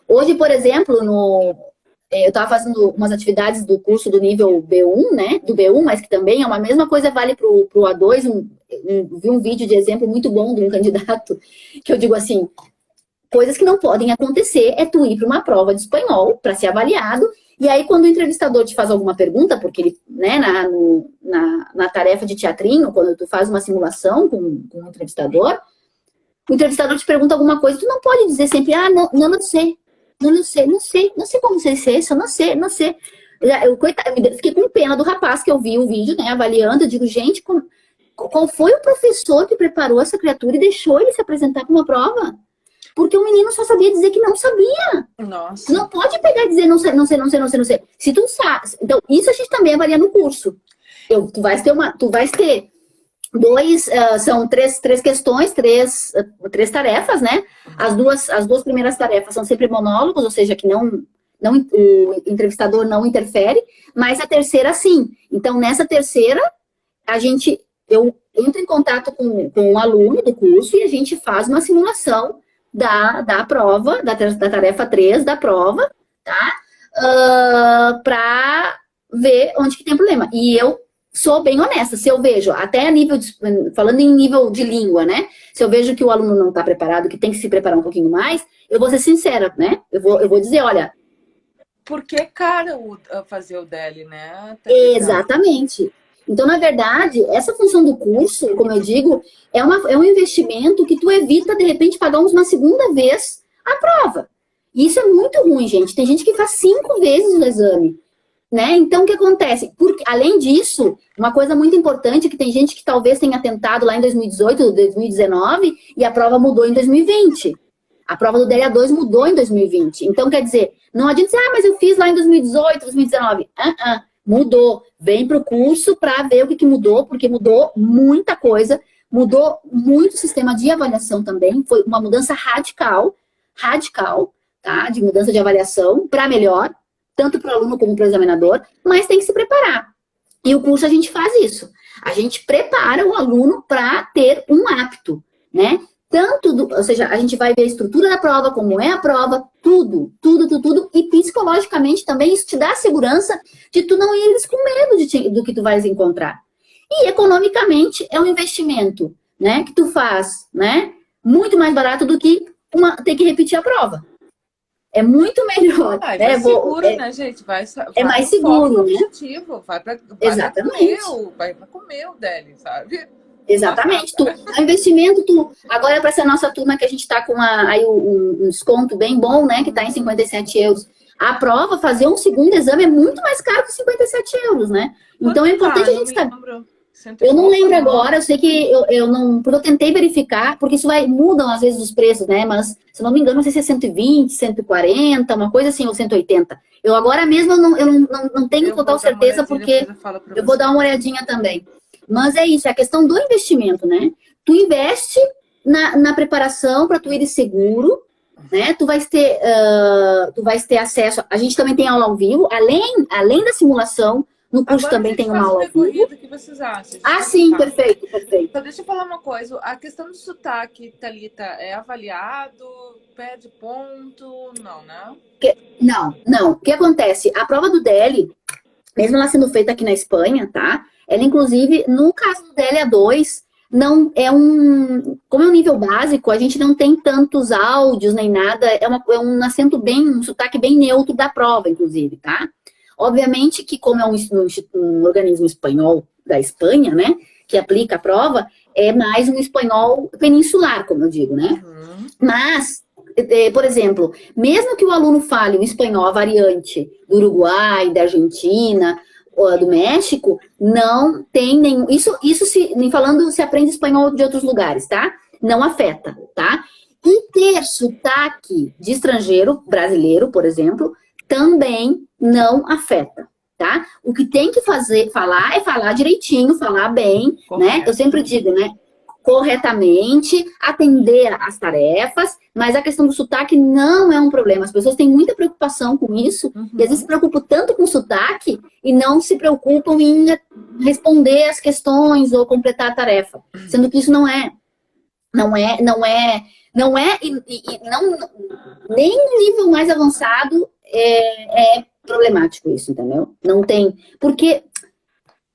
Hoje, por exemplo, eu estava fazendo umas atividades do curso do nível B1, né? Do B1, mas que também é uma mesma coisa, vale pro A2. Vi um vídeo de exemplo muito bom de um candidato, que eu digo assim... coisas que não podem acontecer é tu ir para uma prova de espanhol para ser avaliado. E aí, quando o entrevistador te faz alguma pergunta, porque ele, né, na tarefa de teatrinho, quando tu faz uma simulação com o entrevistador te pergunta alguma coisa, tu não pode dizer sempre, não sei, não sei como você disse isso, não sei. Eu fiquei com pena do rapaz que eu vi o vídeo, né, avaliando, eu digo, gente, qual foi o professor que preparou essa criatura e deixou ele se apresentar para uma prova? Porque o menino só sabia dizer que não sabia. Nossa. Tu não pode pegar e dizer não sei. Se tu sabe. Então, isso a gente também avalia no curso. Tu vais ter são três questões, três tarefas, né? As duas primeiras tarefas são sempre monólogos, ou seja, que o entrevistador não interfere, mas a terceira, sim. Então, nessa terceira, eu entro em contato com um aluno do curso e a gente faz uma simulação da prova, da tarefa 3 da prova, tá? Para ver onde que tem problema. E eu sou bem honesta, se eu vejo, até a nível, falando em nível de língua, né? Se eu vejo que o aluno não está preparado, que tem que se preparar um pouquinho mais, eu vou ser sincera, né? Eu vou dizer, olha... Porque é caro fazer o DELE, né? Exatamente. Então, na verdade, essa função do curso, como eu digo, é um investimento que tu evita, de repente, pagar uma segunda vez a prova. E isso é muito ruim, gente. Tem gente que faz 5 vezes o exame, né? Então, o que acontece? Porque, além disso, uma coisa muito importante é que tem gente que talvez tenha tentado lá em 2018, 2019, e a prova mudou em 2020. A prova do DEA2 mudou em 2020. Então, quer dizer, não adianta dizer, mas eu fiz lá em 2018, 2019. Mudou. Vem para o curso para ver o que mudou, porque mudou muita coisa, mudou muito o sistema de avaliação também, foi uma mudança radical, tá? De mudança de avaliação para melhor, tanto para o aluno como para o examinador, mas tem que se preparar. E o curso a gente faz isso. A gente prepara o aluno para ter um apto, né? Ou seja, a gente vai ver a estrutura da prova, como é a prova, tudo. E psicologicamente também isso te dá a segurança de tu não ires com medo do que tu vais encontrar. E economicamente é um investimento, né, que tu faz, né, muito mais barato do que ter que repetir a prova. É muito melhor. É seguro, né, gente? Vai mais seguro, né? Objetivo, vai para comer o DELE, sabe? Exatamente. O investimento, agora para essa nossa turma que a gente está com aí um desconto bem bom, né? Que está em 57 euros. A prova, fazer um segundo exame é muito mais caro que 57 euros, né? Então é importante a gente saber. Eu não lembro agora, eu sei que eu não. Porque eu tentei verificar, porque isso mudam às vezes os preços, né? Mas, se não me engano, não sei se é 120, 140, uma coisa assim, ou 180. Eu agora mesmo eu não tenho total certeza, porque eu vou dar uma olhadinha também. Mas é isso, é a questão do investimento, né? Tu investe na preparação para tu ir seguro, né? Tu vais ter acesso. A gente também tem aula ao vivo, além da simulação, no curso agora também tem uma aula ao vivo. O que vocês acham? Sim, perfeito. Então, deixa eu falar uma coisa. A questão do sotaque, Thalita, é avaliado? Perde ponto? Não, né? Não. O que acontece? A prova do DELE, mesmo ela sendo feita aqui na Espanha, tá? Ela, inclusive, no caso do DELE-A2, não é como é um nível básico, a gente não tem tantos áudios nem nada, é um acento um sotaque bem neutro da prova, inclusive, tá? Obviamente que, como é um organismo espanhol da Espanha, né, que aplica a prova, é mais um espanhol peninsular, como eu digo, né? Uhum. Mas, por exemplo, mesmo que o aluno fale um espanhol, a variante do Uruguai, da Argentina, do México, não tem nenhum... Isso falando, se aprende espanhol de outros lugares, tá? Não afeta, tá? E ter sotaque de estrangeiro, brasileiro, por exemplo, também não afeta, tá? O que tem que falar é falar direitinho, falar bem, correto, né? Eu sempre digo, né? Corretamente, atender às tarefas, mas a questão do sotaque não é um problema. As pessoas têm muita preocupação com isso, e às vezes se preocupam tanto com o sotaque e não se preocupam em responder as questões ou completar a tarefa. Sendo que isso nem no nível mais avançado é problemático isso, entendeu? Não tem, porque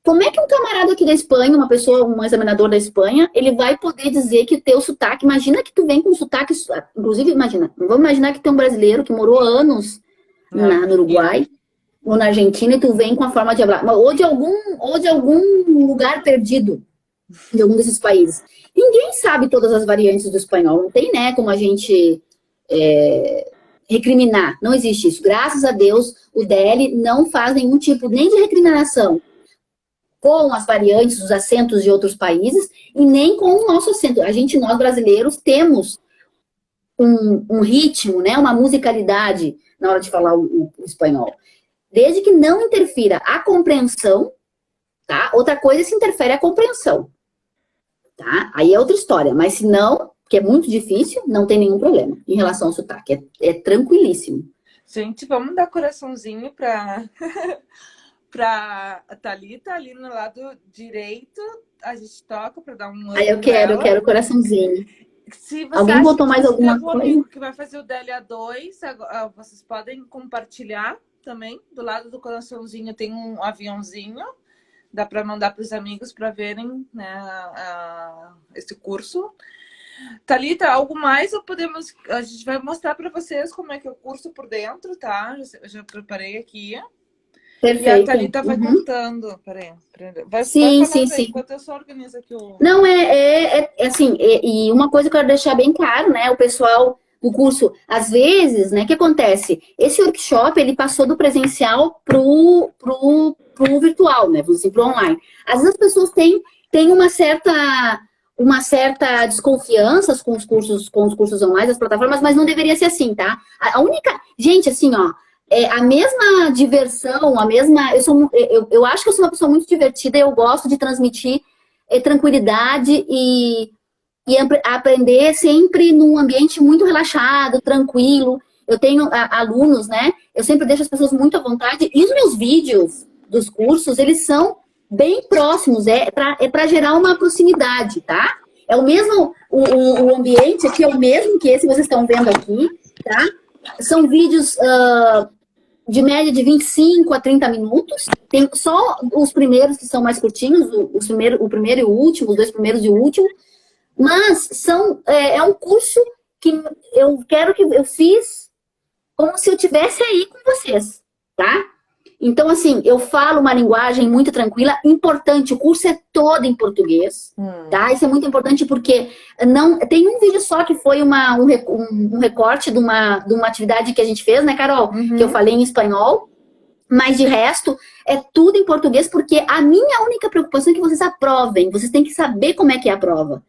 Como é que um camarada aqui da Espanha, uma pessoa, um examinador da Espanha, ele vai poder dizer que o teu sotaque, imagina que tu vem com sotaque, inclusive, imagina, vamos imaginar que tem um brasileiro que morou anos no Uruguai, ou na Argentina, e tu vem com a forma de falar, ou de algum lugar perdido, de algum desses países. Ninguém sabe todas as variantes do espanhol, não tem, né, como a gente recriminar, não existe isso. Graças a Deus, o DL não faz nenhum tipo, nem de recriminação, com as variantes, os acentos de outros países, e nem com o nosso acento. Nós brasileiros, temos um ritmo, né, uma musicalidade na hora de falar o espanhol. Desde que não interfira a compreensão, tá? Outra coisa é se interfere a compreensão, tá? Aí é outra história. Mas se não, que é muito difícil, não tem nenhum problema em relação ao sotaque. É tranquilíssimo. Gente, vamos dar coraçãozinho para a Thalita, ali no lado direito. A gente toca para dar um... Aí eu quero coraçãozinho. Se você alguém botou mais alguma coisa? Que vai fazer o DLA2, vocês podem compartilhar também. Do lado do coraçãozinho tem um aviãozinho. Dá para mandar para os amigos para verem, né, esse curso. Thalita, algo mais ou podemos... A gente vai mostrar para vocês como é que é o curso por dentro, tá? Eu já preparei aqui. Perfeito. E a Thalita vai contando. Peraí. Sim. Enquanto eu só organizo aqui o... Não, assim, e uma coisa que eu quero deixar bem claro, né? O pessoal do curso, às vezes, né? O que acontece? Esse workshop, ele passou do presencial pro virtual, né? Vamos dizer, pro online. Às vezes as pessoas têm uma certa desconfiança com os cursos online, as plataformas, mas não deveria ser assim, tá? A única... Gente, assim, ó, a mesma diversão, eu acho que eu sou uma pessoa muito divertida, eu gosto de transmitir tranquilidade e aprender sempre num ambiente muito relaxado, tranquilo. Eu tenho alunos, né? Eu sempre deixo as pessoas muito à vontade. E os meus vídeos dos cursos, eles são bem próximos. É para gerar uma proximidade, tá? É o mesmo, o ambiente aqui é o mesmo que esse que vocês estão vendo aqui, tá? São vídeos de média de 25 a 30 minutos. Tem só os primeiros que são mais curtinhos, o primeiro e o último, os dois primeiros e o último. Mas é um curso que eu fiz como se eu estivesse aí com vocês, tá? Então, assim, eu falo uma linguagem muito tranquila, importante, o curso é todo em português, tá? Isso é muito importante porque tem um vídeo só que foi um recorte de uma atividade que a gente fez, né, Carol? Uhum. Que eu falei em espanhol, mas de resto é tudo em português porque a minha única preocupação é que vocês aprovem, vocês têm que saber como é que é a prova,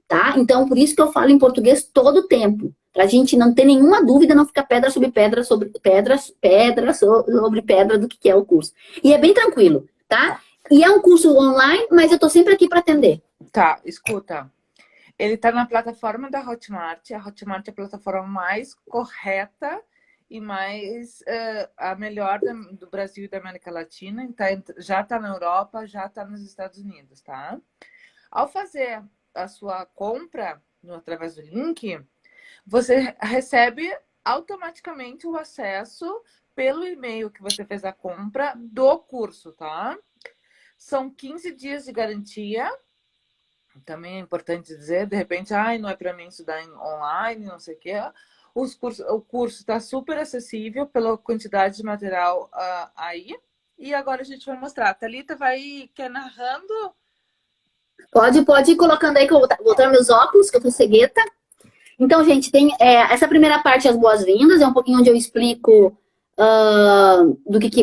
tá? Então, por isso que eu falo em português todo o tempo. Pra gente não ter nenhuma dúvida, não ficar pedra sobre pedra sobre pedra do que é o curso. E é bem tranquilo, tá? E é um curso online, mas eu tô sempre aqui para atender. Tá, escuta. Ele tá na plataforma da Hotmart. A Hotmart é a plataforma mais correta e mais a melhor do Brasil e da América Latina. Já tá na Europa, já tá nos Estados Unidos, tá? Ao fazer a sua compra através do link, você recebe automaticamente o acesso pelo e-mail que você fez a compra do curso, tá? São 15 dias de garantia. Também é importante dizer, de repente, não é para mim estudar online, não sei o quê. O curso está super acessível pela quantidade de material aí. E agora a gente vai mostrar. A Thalita quer narrando? Pode ir colocando aí que eu vou botar meus óculos, que eu tô cegueta. Então, gente, tem essa primeira parte, as boas-vindas, é um pouquinho onde eu explico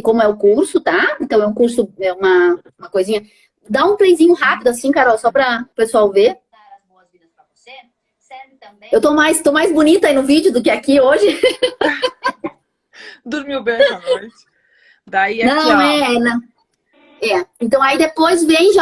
como é o curso, tá? Então, é um curso, é uma coisinha. Dá um playzinho rápido assim, Carol, só para o pessoal ver. As boas-vindas para você. Serve também. Eu tô mais bonita aí no vídeo do que aqui hoje. Dormiu bem essa noite. Daí aqui, não. Então aí depois vem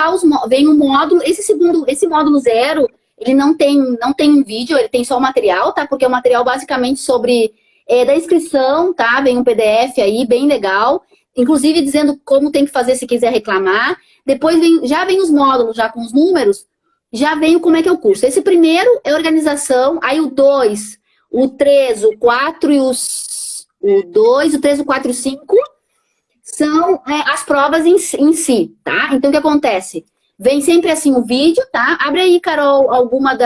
o módulo, esse módulo 0, ele não tem um vídeo, ele tem só o material, tá? Porque é um material basicamente sobre da inscrição, tá? Vem um PDF aí, bem legal. Inclusive dizendo como tem que fazer se quiser reclamar. Depois já vem os módulos, já com os números, já vem como é que é o curso. Esse primeiro é organização, aí o 2, o 3, o 4 e o 2, o 3, o 4 e o 5 são as provas em si, tá? Então, o que acontece? Vem sempre assim o vídeo, tá? Abre aí, Carol, alguma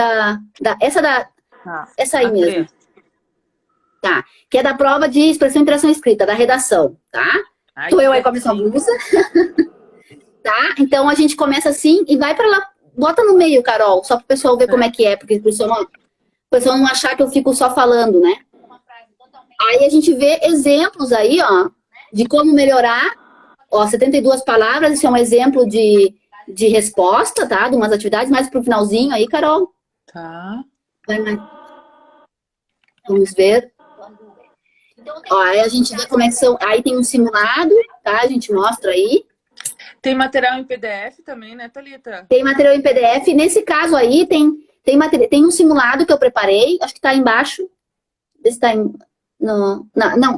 essa aí mesmo. Tá, que é da prova de expressão e interação escrita, da redação, tá? Tô eu aí com a minha blusa. Tá? Então, a gente começa assim e vai pra lá. Bota no meio, Carol, só pro pessoal ver como é que é, porque o pessoal não achar que eu fico só falando, né? Aí a gente vê exemplos aí, ó, de como melhorar. Ó, 72 palavras, esse é um exemplo de resposta, tá? De umas atividades, mais pro finalzinho aí, Carol. Tá. Vai mais. Vamos ver. Ó, aí a gente vê como é que são. Aí tem um simulado, tá? A gente mostra aí. Tem material em PDF também, né, Thalita? Tem material em PDF. Nesse caso aí, tem um simulado que eu preparei. Acho que tá embaixo. Vê se tá não,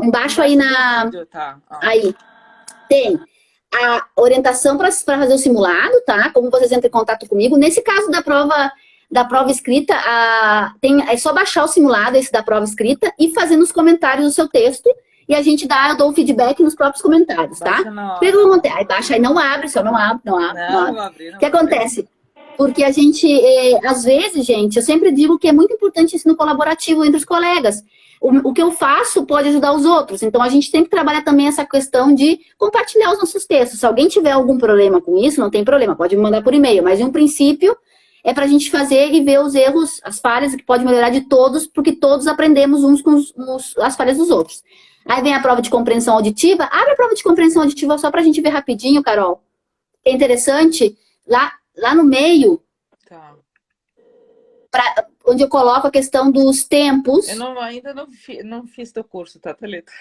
embaixo aí na... Vídeo, tá. Aí. Tem a orientação para fazer o simulado, tá? Como vocês entram em contato comigo. Nesse caso da prova escrita, é só baixar o simulado, esse da prova escrita, e fazer nos comentários o seu texto. E a gente eu dou um feedback nos próprios comentários, tá? Aí baixa, aí não abre, só não abre. O que acontece? Porque a gente, às vezes, gente, eu sempre digo que é muito importante ensino colaborativo entre os colegas. O que eu faço pode ajudar os outros. Então, a gente tem que trabalhar também essa questão de compartilhar os nossos textos. Se alguém tiver algum problema com isso, não tem problema, pode me mandar por e-mail. Mas, em um princípio, é para a gente fazer e ver os erros, as falhas que pode melhorar de todos, porque todos aprendemos uns com as falhas dos outros. Aí vem a prova de compreensão auditiva. Abre a prova de compreensão auditiva só para a gente ver rapidinho, Carol. É interessante. Lá no meio, tá. Onde eu coloco a questão dos tempos. Eu ainda não fiz teu curso, tá, Thalita?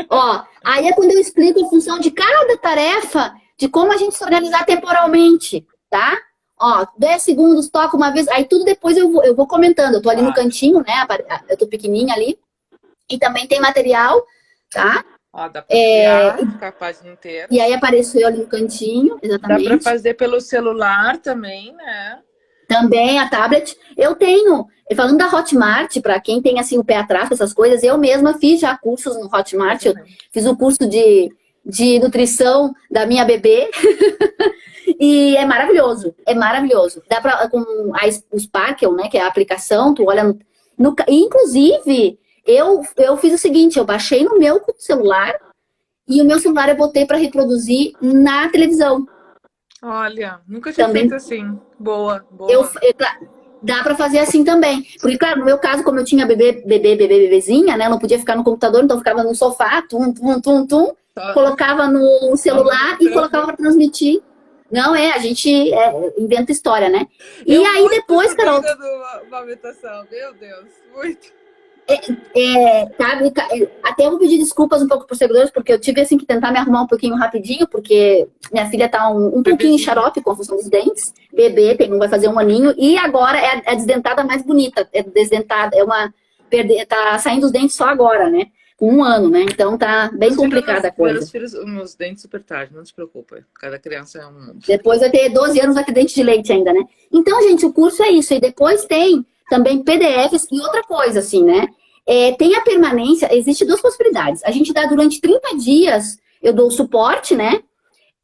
Ó, aí é quando eu explico a função de cada tarefa, de como a gente se organizar temporalmente, tá? Ó, 10 segundos, toca uma vez, aí tudo depois eu vou comentando. Eu tô ali no cantinho, né? Eu tô pequenininha ali. E também tem material, tá? Ó, dá pra ficar a página inteira. E aí apareceu ali no cantinho, exatamente. Dá pra fazer pelo celular também, né? Também a tablet. Eu tenho, falando da Hotmart, para quem tem assim o pé atrás com essas coisas, eu mesma fiz já cursos no Hotmart. Eu fiz um curso de nutrição da minha bebê. E é maravilhoso, é maravilhoso. Dá pra, com o Sparkle, né, que é a aplicação, tu olha inclusive, eu fiz o seguinte, eu baixei no meu celular e o meu celular eu botei para reproduzir na televisão. Olha, nunca tinha feito assim. Boa. Dá para fazer assim também. Porque, claro, no meu caso, como eu tinha bebezinha, né? Eu não podia ficar no computador, então eu ficava no sofá, colocava no celular e colocava para transmitir. Não, a gente inventa história, né? E aí depois, Carol... Uma amamentação, meu Deus, muito. Até eu vou pedir desculpas um pouco para os seguidores, porque eu tive assim, que tentar me arrumar um pouquinho rapidinho, porque minha filha tá um pouquinho xarope com a função dos dentes. Bebê, vai fazer 1 aninho. E agora é a desdentada mais bonita. É desdentada, tá saindo os dentes só agora, né? Com 1 ano, né? Então tá bem complicada a coisa. Meus dentes super tarde, não se preocupa. Cada criança é um mundo. Depois vai ter 12 anos, vai ter dente de leite ainda, né? Então, gente, o curso é isso. E depois tem também PDFs e outra coisa, assim, né? Tem a permanência, existe 2 possibilidades. A gente dá durante 30 dias, eu dou o suporte, né?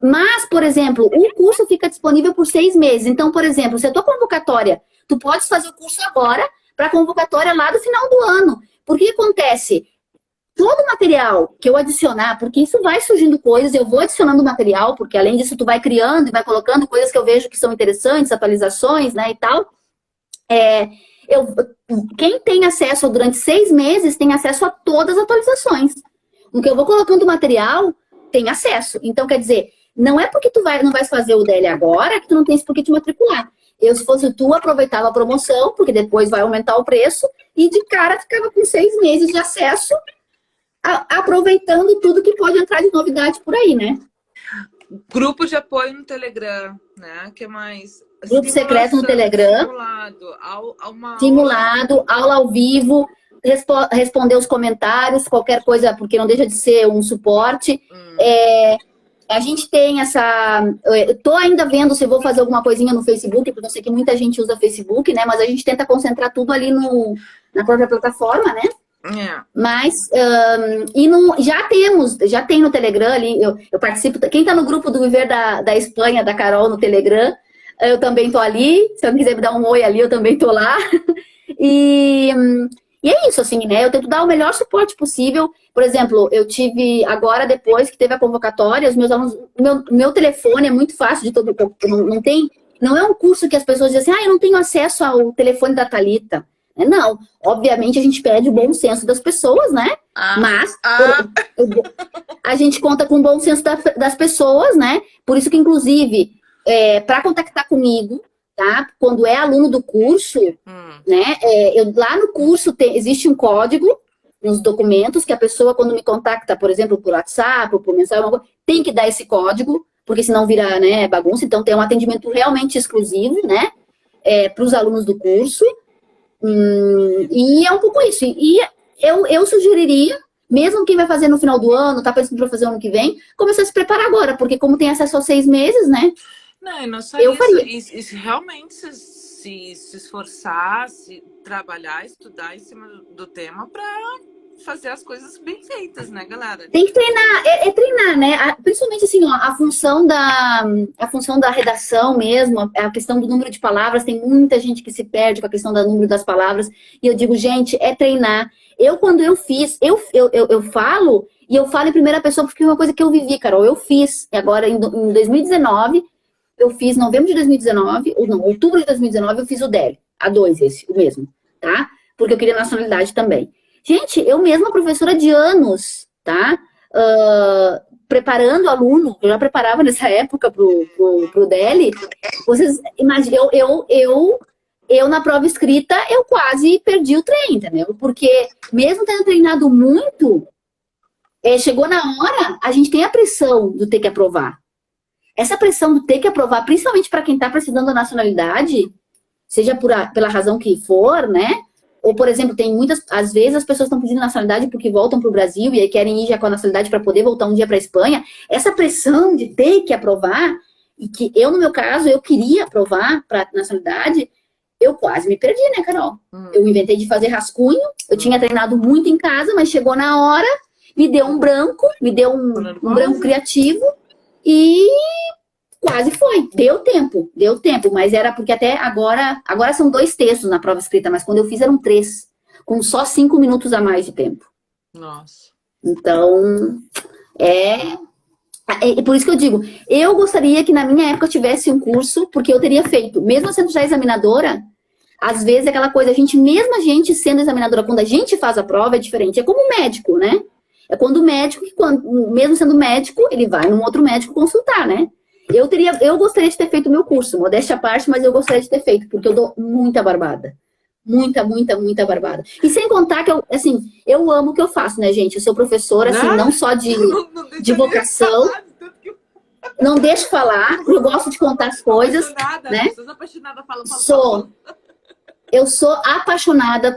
Mas, por exemplo, o curso fica disponível por 6 meses. Então, por exemplo, se a tua convocatória, tu podes fazer o curso agora para a convocatória lá do final do ano. Porque acontece? Todo o material que eu adicionar, porque isso vai surgindo coisas, eu vou adicionando material, porque além disso tu vai criando e vai colocando coisas que eu vejo que são interessantes, atualizações, né, e tal. Quem tem acesso durante 6 meses tem acesso a todas as atualizações. O que eu vou colocando material tem acesso. Então, quer dizer, não é porque tu não vais fazer o DL agora que tu não tens por que te matricular. Se fosse tu, aproveitava a promoção, porque depois vai aumentar o preço, e de cara ficava com 6 meses de acesso, aproveitando tudo que pode entrar de novidade por aí, né? Grupo de apoio no Telegram, né? Que é mais... Grupo secreto no Telegram. Simulado, aula ao vivo, responder os comentários, qualquer coisa, porque não deixa de ser um suporte. A gente tem tô ainda vendo se vou fazer alguma coisinha no Facebook, porque eu sei que muita gente usa Facebook, né? Mas a gente tenta concentrar tudo ali na própria plataforma, né? É. Mas, já tem no Telegram ali, eu participo, quem tá no grupo do Viver da Espanha, da Carol, no Telegram, eu também tô ali, se alguém quiser me dar um oi ali, eu também tô lá. E, e é isso, assim, né? Eu tento dar o melhor suporte possível. Por exemplo, eu tive, agora, depois que teve a convocatória, os meus alunos, meu telefone é muito fácil de todo, não é um curso que as pessoas dizem assim, eu não tenho acesso ao telefone da Thalita. Não, obviamente a gente pede o bom senso das pessoas, né? Mas a gente conta com o bom senso das pessoas, né? Por isso que, inclusive, para contactar comigo, tá? Quando é aluno do curso, né? Lá no curso existe um código nos documentos que a pessoa, quando me contacta, por exemplo, por WhatsApp, ou por mensagem, tem que dar esse código, porque senão vira, né, bagunça. Então tem um atendimento realmente exclusivo, né? Para os alunos do curso. E é um pouco isso. E eu sugeriria, mesmo quem vai fazer no final do ano, tá pensando para fazer ano que vem, começar a se preparar agora, porque como tem acesso aos 6 meses, né? Não, e não só eu isso, faria. E realmente se esforçar, se trabalhar, estudar em cima do tema para fazer as coisas bem feitas, né, galera? Tem que treinar, treinar, né? Principalmente assim, ó, a função da redação mesmo, a questão do número de palavras, tem muita gente que se perde com a questão do número das palavras, e eu digo, gente, é treinar. Quando eu fiz, eu falo, e eu falo em primeira pessoa, porque é uma coisa que eu vivi, Carol, eu fiz, e agora em 2019, eu fiz, novembro de 2019, ou não, outubro de 2019, eu fiz o DEL, A2, esse, o mesmo, tá? Porque eu queria nacionalidade também. Gente, eu mesma, professora de anos, tá? Preparando aluno, eu já preparava nessa época pro DEL. Vocês imaginam, eu na prova escrita, eu quase perdi o trem, entendeu? Porque mesmo tendo treinado muito, chegou na hora, a gente tem a pressão do ter que aprovar. Essa pressão do ter que aprovar, principalmente para quem está precisando da nacionalidade, seja pela razão que for, né? Ou, por exemplo, tem às vezes as pessoas estão pedindo nacionalidade porque voltam para o Brasil e aí querem ir já com a nacionalidade para poder voltar um dia para a Espanha. Essa pressão de ter que aprovar, e que eu, no meu caso, eu queria aprovar para nacionalidade, eu quase me perdi, né, Carol? Eu inventei de fazer rascunho, eu tinha treinado muito em casa, mas chegou na hora, me deu um branco, um branco criativo e quase foi. Deu tempo, mas era porque até agora são 2 textos na prova escrita, mas quando eu fiz eram 3, com só 5 minutos a mais de tempo. Nossa. Então, é por isso que eu digo, eu gostaria que na minha época tivesse um curso, porque eu teria feito, mesmo sendo já examinadora, às vezes é aquela coisa, mesmo a gente sendo examinadora, quando a gente faz a prova é diferente, é como médico, né? É quando o médico, mesmo sendo médico, ele vai num outro médico consultar, né? Eu gostaria de ter feito o meu curso, modéstia à parte, mas eu gostaria de ter feito, porque eu dou muita barbada. Muita, muita, muita barbada. E sem contar que eu amo o que eu faço, né, gente? Eu sou professora, não só de vocação. Não deixo falar, eu gosto de contar as coisas, né? Eu sou apaixonada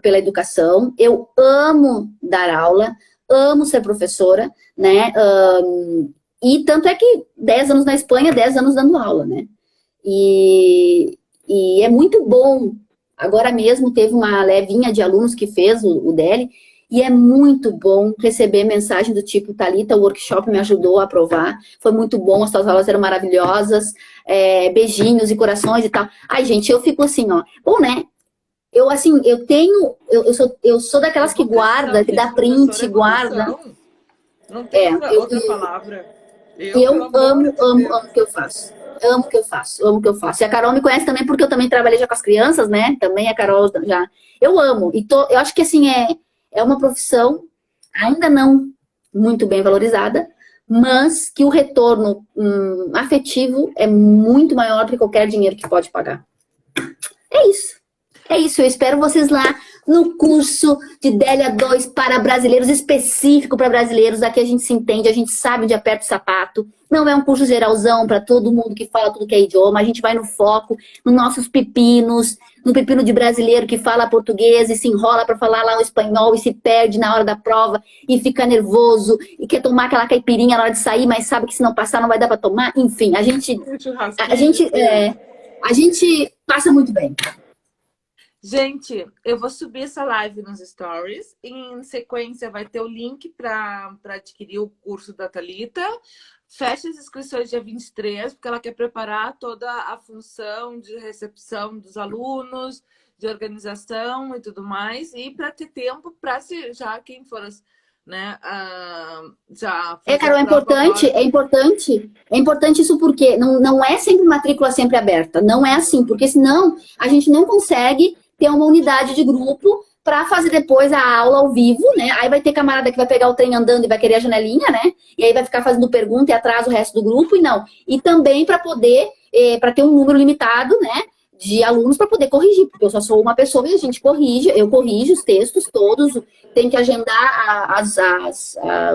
pela educação, eu amo dar aula, amo ser professora, né? E tanto é que 10 anos na Espanha, 10 anos dando aula, né? E é muito bom. Agora mesmo teve uma levinha de alunos que fez o DEL, e é muito bom receber mensagem do tipo, Thalita, o workshop me ajudou a aprovar, foi muito bom, as suas aulas eram maravilhosas, beijinhos e corações e tal. Ai, gente, eu fico assim, ó. Bom, né? Eu sou daquelas que guarda, que dá print, guarda. Não tem outra palavra. Eu amo o que eu faço. Amo o que eu faço. E a Carol me conhece também porque eu também trabalhei já com as crianças, né? Também a Carol já. Eu amo. Eu acho que assim, é uma profissão ainda não muito bem valorizada, mas que o retorno afetivo é muito maior do que qualquer dinheiro que pode pagar. É isso. Eu espero vocês lá no curso de DEL A2 para brasileiros, específico para brasileiros. Aqui a gente se entende, a gente sabe onde aperta o sapato. Não é um curso geralzão para todo mundo que fala tudo que é idioma. A gente vai no foco, nos nossos pepinos, no pepino de brasileiro que fala português e se enrola para falar lá o espanhol e se perde na hora da prova e fica nervoso e quer tomar aquela caipirinha na hora de sair, mas sabe que se não passar não vai dar para tomar. Enfim, a gente passa muito bem. Gente, eu vou subir essa live nos stories. Em sequência, vai ter o link para adquirir o curso da Thalita. Fecha as inscrições dia 23, porque ela quer preparar toda a função de recepção dos alunos, de organização e tudo mais. E para ter tempo para já quem for, né, já Carol, é importante isso porque não é sempre matrícula sempre aberta, não é assim, porque senão a gente não consegue ter uma unidade de grupo para fazer depois a aula ao vivo, né? Aí vai ter camarada que vai pegar o trem andando e vai querer a janelinha, né? E aí vai ficar fazendo pergunta e atrasa o resto do grupo, e não. E também para poder, para ter um número limitado, né? De alunos para poder corrigir, porque eu só sou uma pessoa e a gente corrige, eu corrijo os textos todos, tem que agendar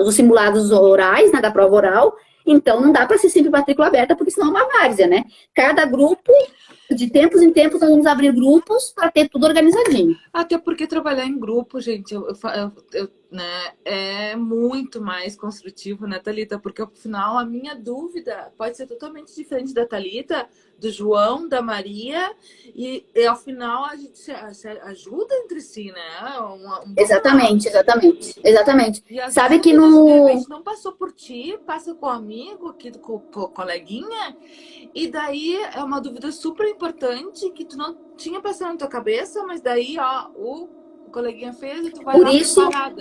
os simulados orais, né, da prova oral, então não dá para ser sempre matrícula aberta, porque senão é uma várzea, né? Cada grupo, de tempos em tempos, nós vamos abrir grupos para ter tudo organizadinho. Até porque trabalhar em grupo, gente, né, é muito mais construtivo, né, Thalita? Porque, afinal, a minha dúvida pode ser totalmente diferente da Thalita, do João, da Maria, e ao final a gente se ajuda entre si, né? Exatamente. E sabe que de no... repente, não passou por ti, passa com o amigo, aqui, com o coleguinha, e daí é uma dúvida super importante que tu não tinha passado na tua cabeça, mas daí, ó, o coleguinha fez e tu vai preparada.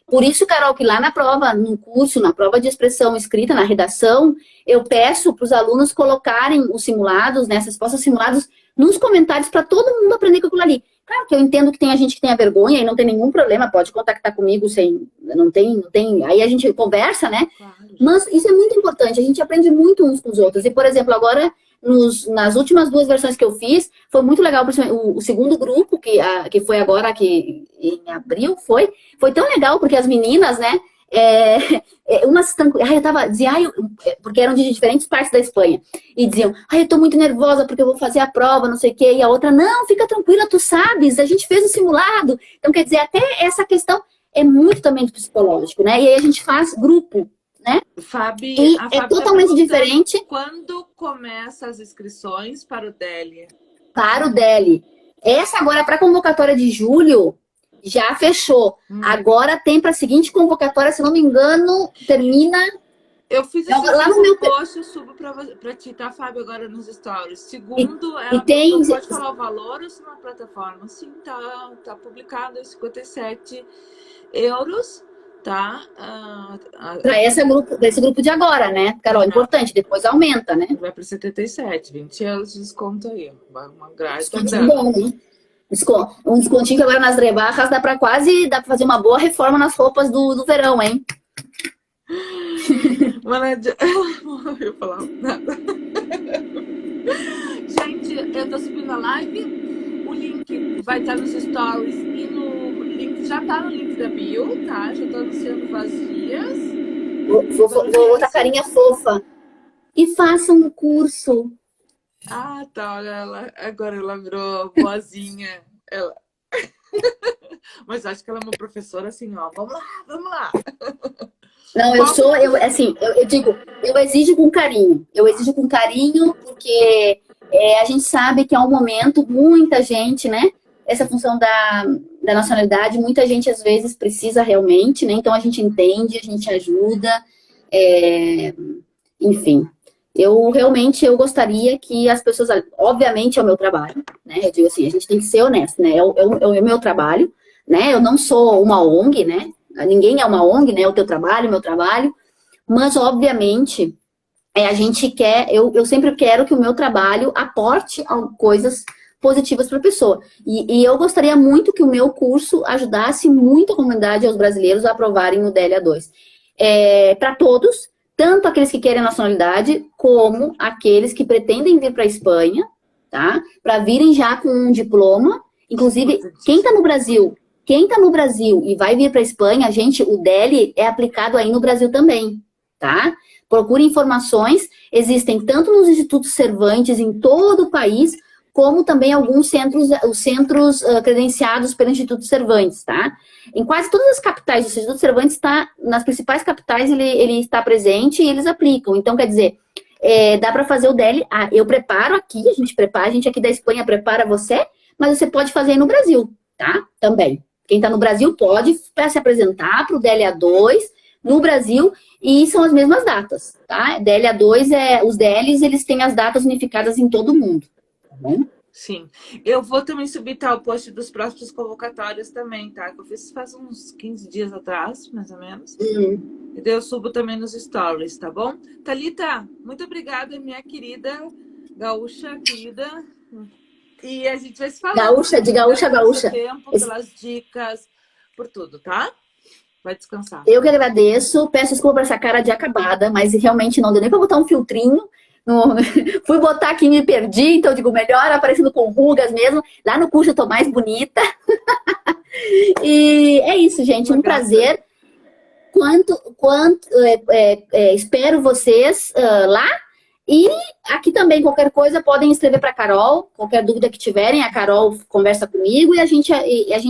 Por isso, Carol, que lá na prova, no curso, na prova de expressão escrita, na redação, eu peço para os alunos colocarem os simulados, né, as respostas simuladas, nos comentários para todo mundo aprender com aquilo ali. Claro que eu entendo que tem a gente que tem a vergonha e não tem nenhum problema, pode contactar comigo sem... Não tem... Aí a gente conversa, né? Claro. Mas isso é muito importante, a gente aprende muito uns com os outros. E, por exemplo, agora, nas últimas 2 versões que eu fiz, foi muito legal, o segundo grupo, que foi agora, que em abril, foi tão legal, porque as meninas, né, umas estão... porque eram de diferentes partes da Espanha, e diziam, eu tô muito nervosa porque eu vou fazer a prova, não sei o quê, e a outra, não, fica tranquila, tu sabes, a gente fez o simulado. Então, quer dizer, até essa questão é muito também do psicológico, né, e aí a gente faz grupo, né? Fabi, e é totalmente diferente. Quando começa as inscrições para o DELI? Para o DELI. Essa agora, para a convocatória de julho, já fechou. Agora tem para a seguinte convocatória, se não me engano, termina... Eu fiz esse post, eu subo para ti, tá, Fábio, agora nos stories. Segundo, ela não pode falar o valor ou se na plataforma? Sim, tá publicado, 57 euros. Tá? Para esse grupo de agora, né, Carol? Importante, depois aumenta, né? Vai para 77, 20 euros de desconto aí. Uma grade bom, né? Um descontinho que agora nas rebarras dá para fazer uma boa reforma nas roupas do verão, hein? Não ia falar nada. Gente, eu tô subindo a live. O link vai estar nos stories e no link, já tá no link da bio, tá? Já tô anunciando vazias. Vou outra carinha fofa. E façam um curso. Ah, tá. Olha, agora ela virou boazinha. Mas acho que ela é uma professora assim, ó. Vamos lá. Não, eu digo, eu exijo com carinho. Eu exijo com carinho porque a gente sabe que é um momento, muita gente, né? Essa função da nacionalidade, muita gente às vezes precisa realmente, né? Então a gente entende, a gente ajuda. Enfim, eu gostaria que as pessoas, obviamente é o meu trabalho, né? Eu digo assim, a gente tem que ser honesto, né? É o meu trabalho, né? Eu não sou uma ONG, né? Ninguém é uma ONG, né? É o teu trabalho, o meu trabalho. Mas, obviamente, a gente quer... Eu sempre quero que o meu trabalho aporte coisas positivas para a pessoa. E eu gostaria muito que o meu curso ajudasse muito a comunidade, aos brasileiros, a aprovarem o DELIA2. Para todos, tanto aqueles que querem a nacionalidade, como aqueles que pretendem vir para a Espanha, tá? Para virem já com um diploma. Inclusive, quem está no Brasil e vai vir para a Espanha, gente, o DELI é aplicado aí no Brasil também, tá? Procure informações, existem tanto nos institutos Cervantes em todo o país, como também alguns centros credenciados pelo Instituto Cervantes, tá? Em quase todas as capitais, o Instituto Cervantes está, nas principais capitais, ele está presente e eles aplicam. Então, quer dizer, dá para fazer o DELI, eu preparo aqui, a gente aqui da Espanha prepara você, mas você pode fazer aí no Brasil, tá? Também. Quem está no Brasil pode se apresentar para o DLA2 no Brasil e são as mesmas datas, tá? DLA2 os DLs, eles têm as datas unificadas em todo mundo, tá bom? Sim. Eu vou também subir o post dos próximos convocatórios também, tá? Que eu fiz faz uns 15 dias atrás, mais ou menos. E daí eu subo também nos stories, tá bom? Thalita, muito obrigada, minha querida gaúcha, querida. E a gente vai se falando. Gaúcha, de gaúcha a gaúcha. Tempo, pelas dicas, por tudo, tá? Vai descansar. Eu que agradeço. Peço desculpa por essa cara de acabada, mas realmente não deu nem pra botar um filtrinho. Fui botar aqui e me perdi, então eu digo, melhor aparecendo com rugas mesmo. Lá no curso eu tô mais bonita. E é isso, gente. Um prazer. Espero vocês lá. E aqui também, qualquer coisa, podem escrever para a Carol. Qualquer dúvida que tiverem, a Carol conversa comigo e a gente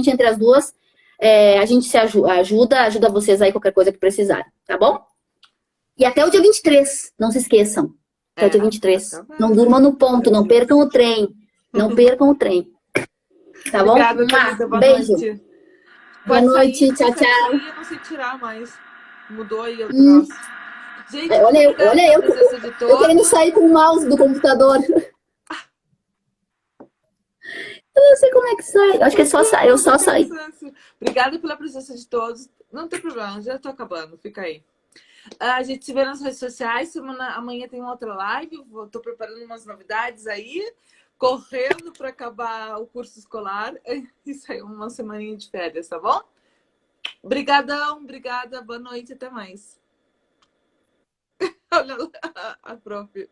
entre as duas, a gente se ajuda vocês aí, qualquer coisa que precisarem, tá bom? E até o dia 23, não se esqueçam. Até o dia 23. Não durmam no ponto, não percam o trem. Não percam o trem. Tá bom? Obrigada, querida. Boa beijo. Noite. Boa noite, tchau, tchau. Eu não sei tirar mais. Mudou aí o troço. Gente, olha eu querendo sair com o mouse do computador. Eu não sei como é que sai. Acho que é só sair. Eu só saí. Obrigada pela presença de todos. Não tem problema, já tô acabando. Fica aí. A gente se vê nas redes sociais. Amanhã tem outra live. Tô preparando umas novidades aí. Correndo para acabar o curso escolar. E sair uma semaninha de férias, tá bom? Obrigadão, obrigada. Boa noite, até mais. Olha lá, a prof.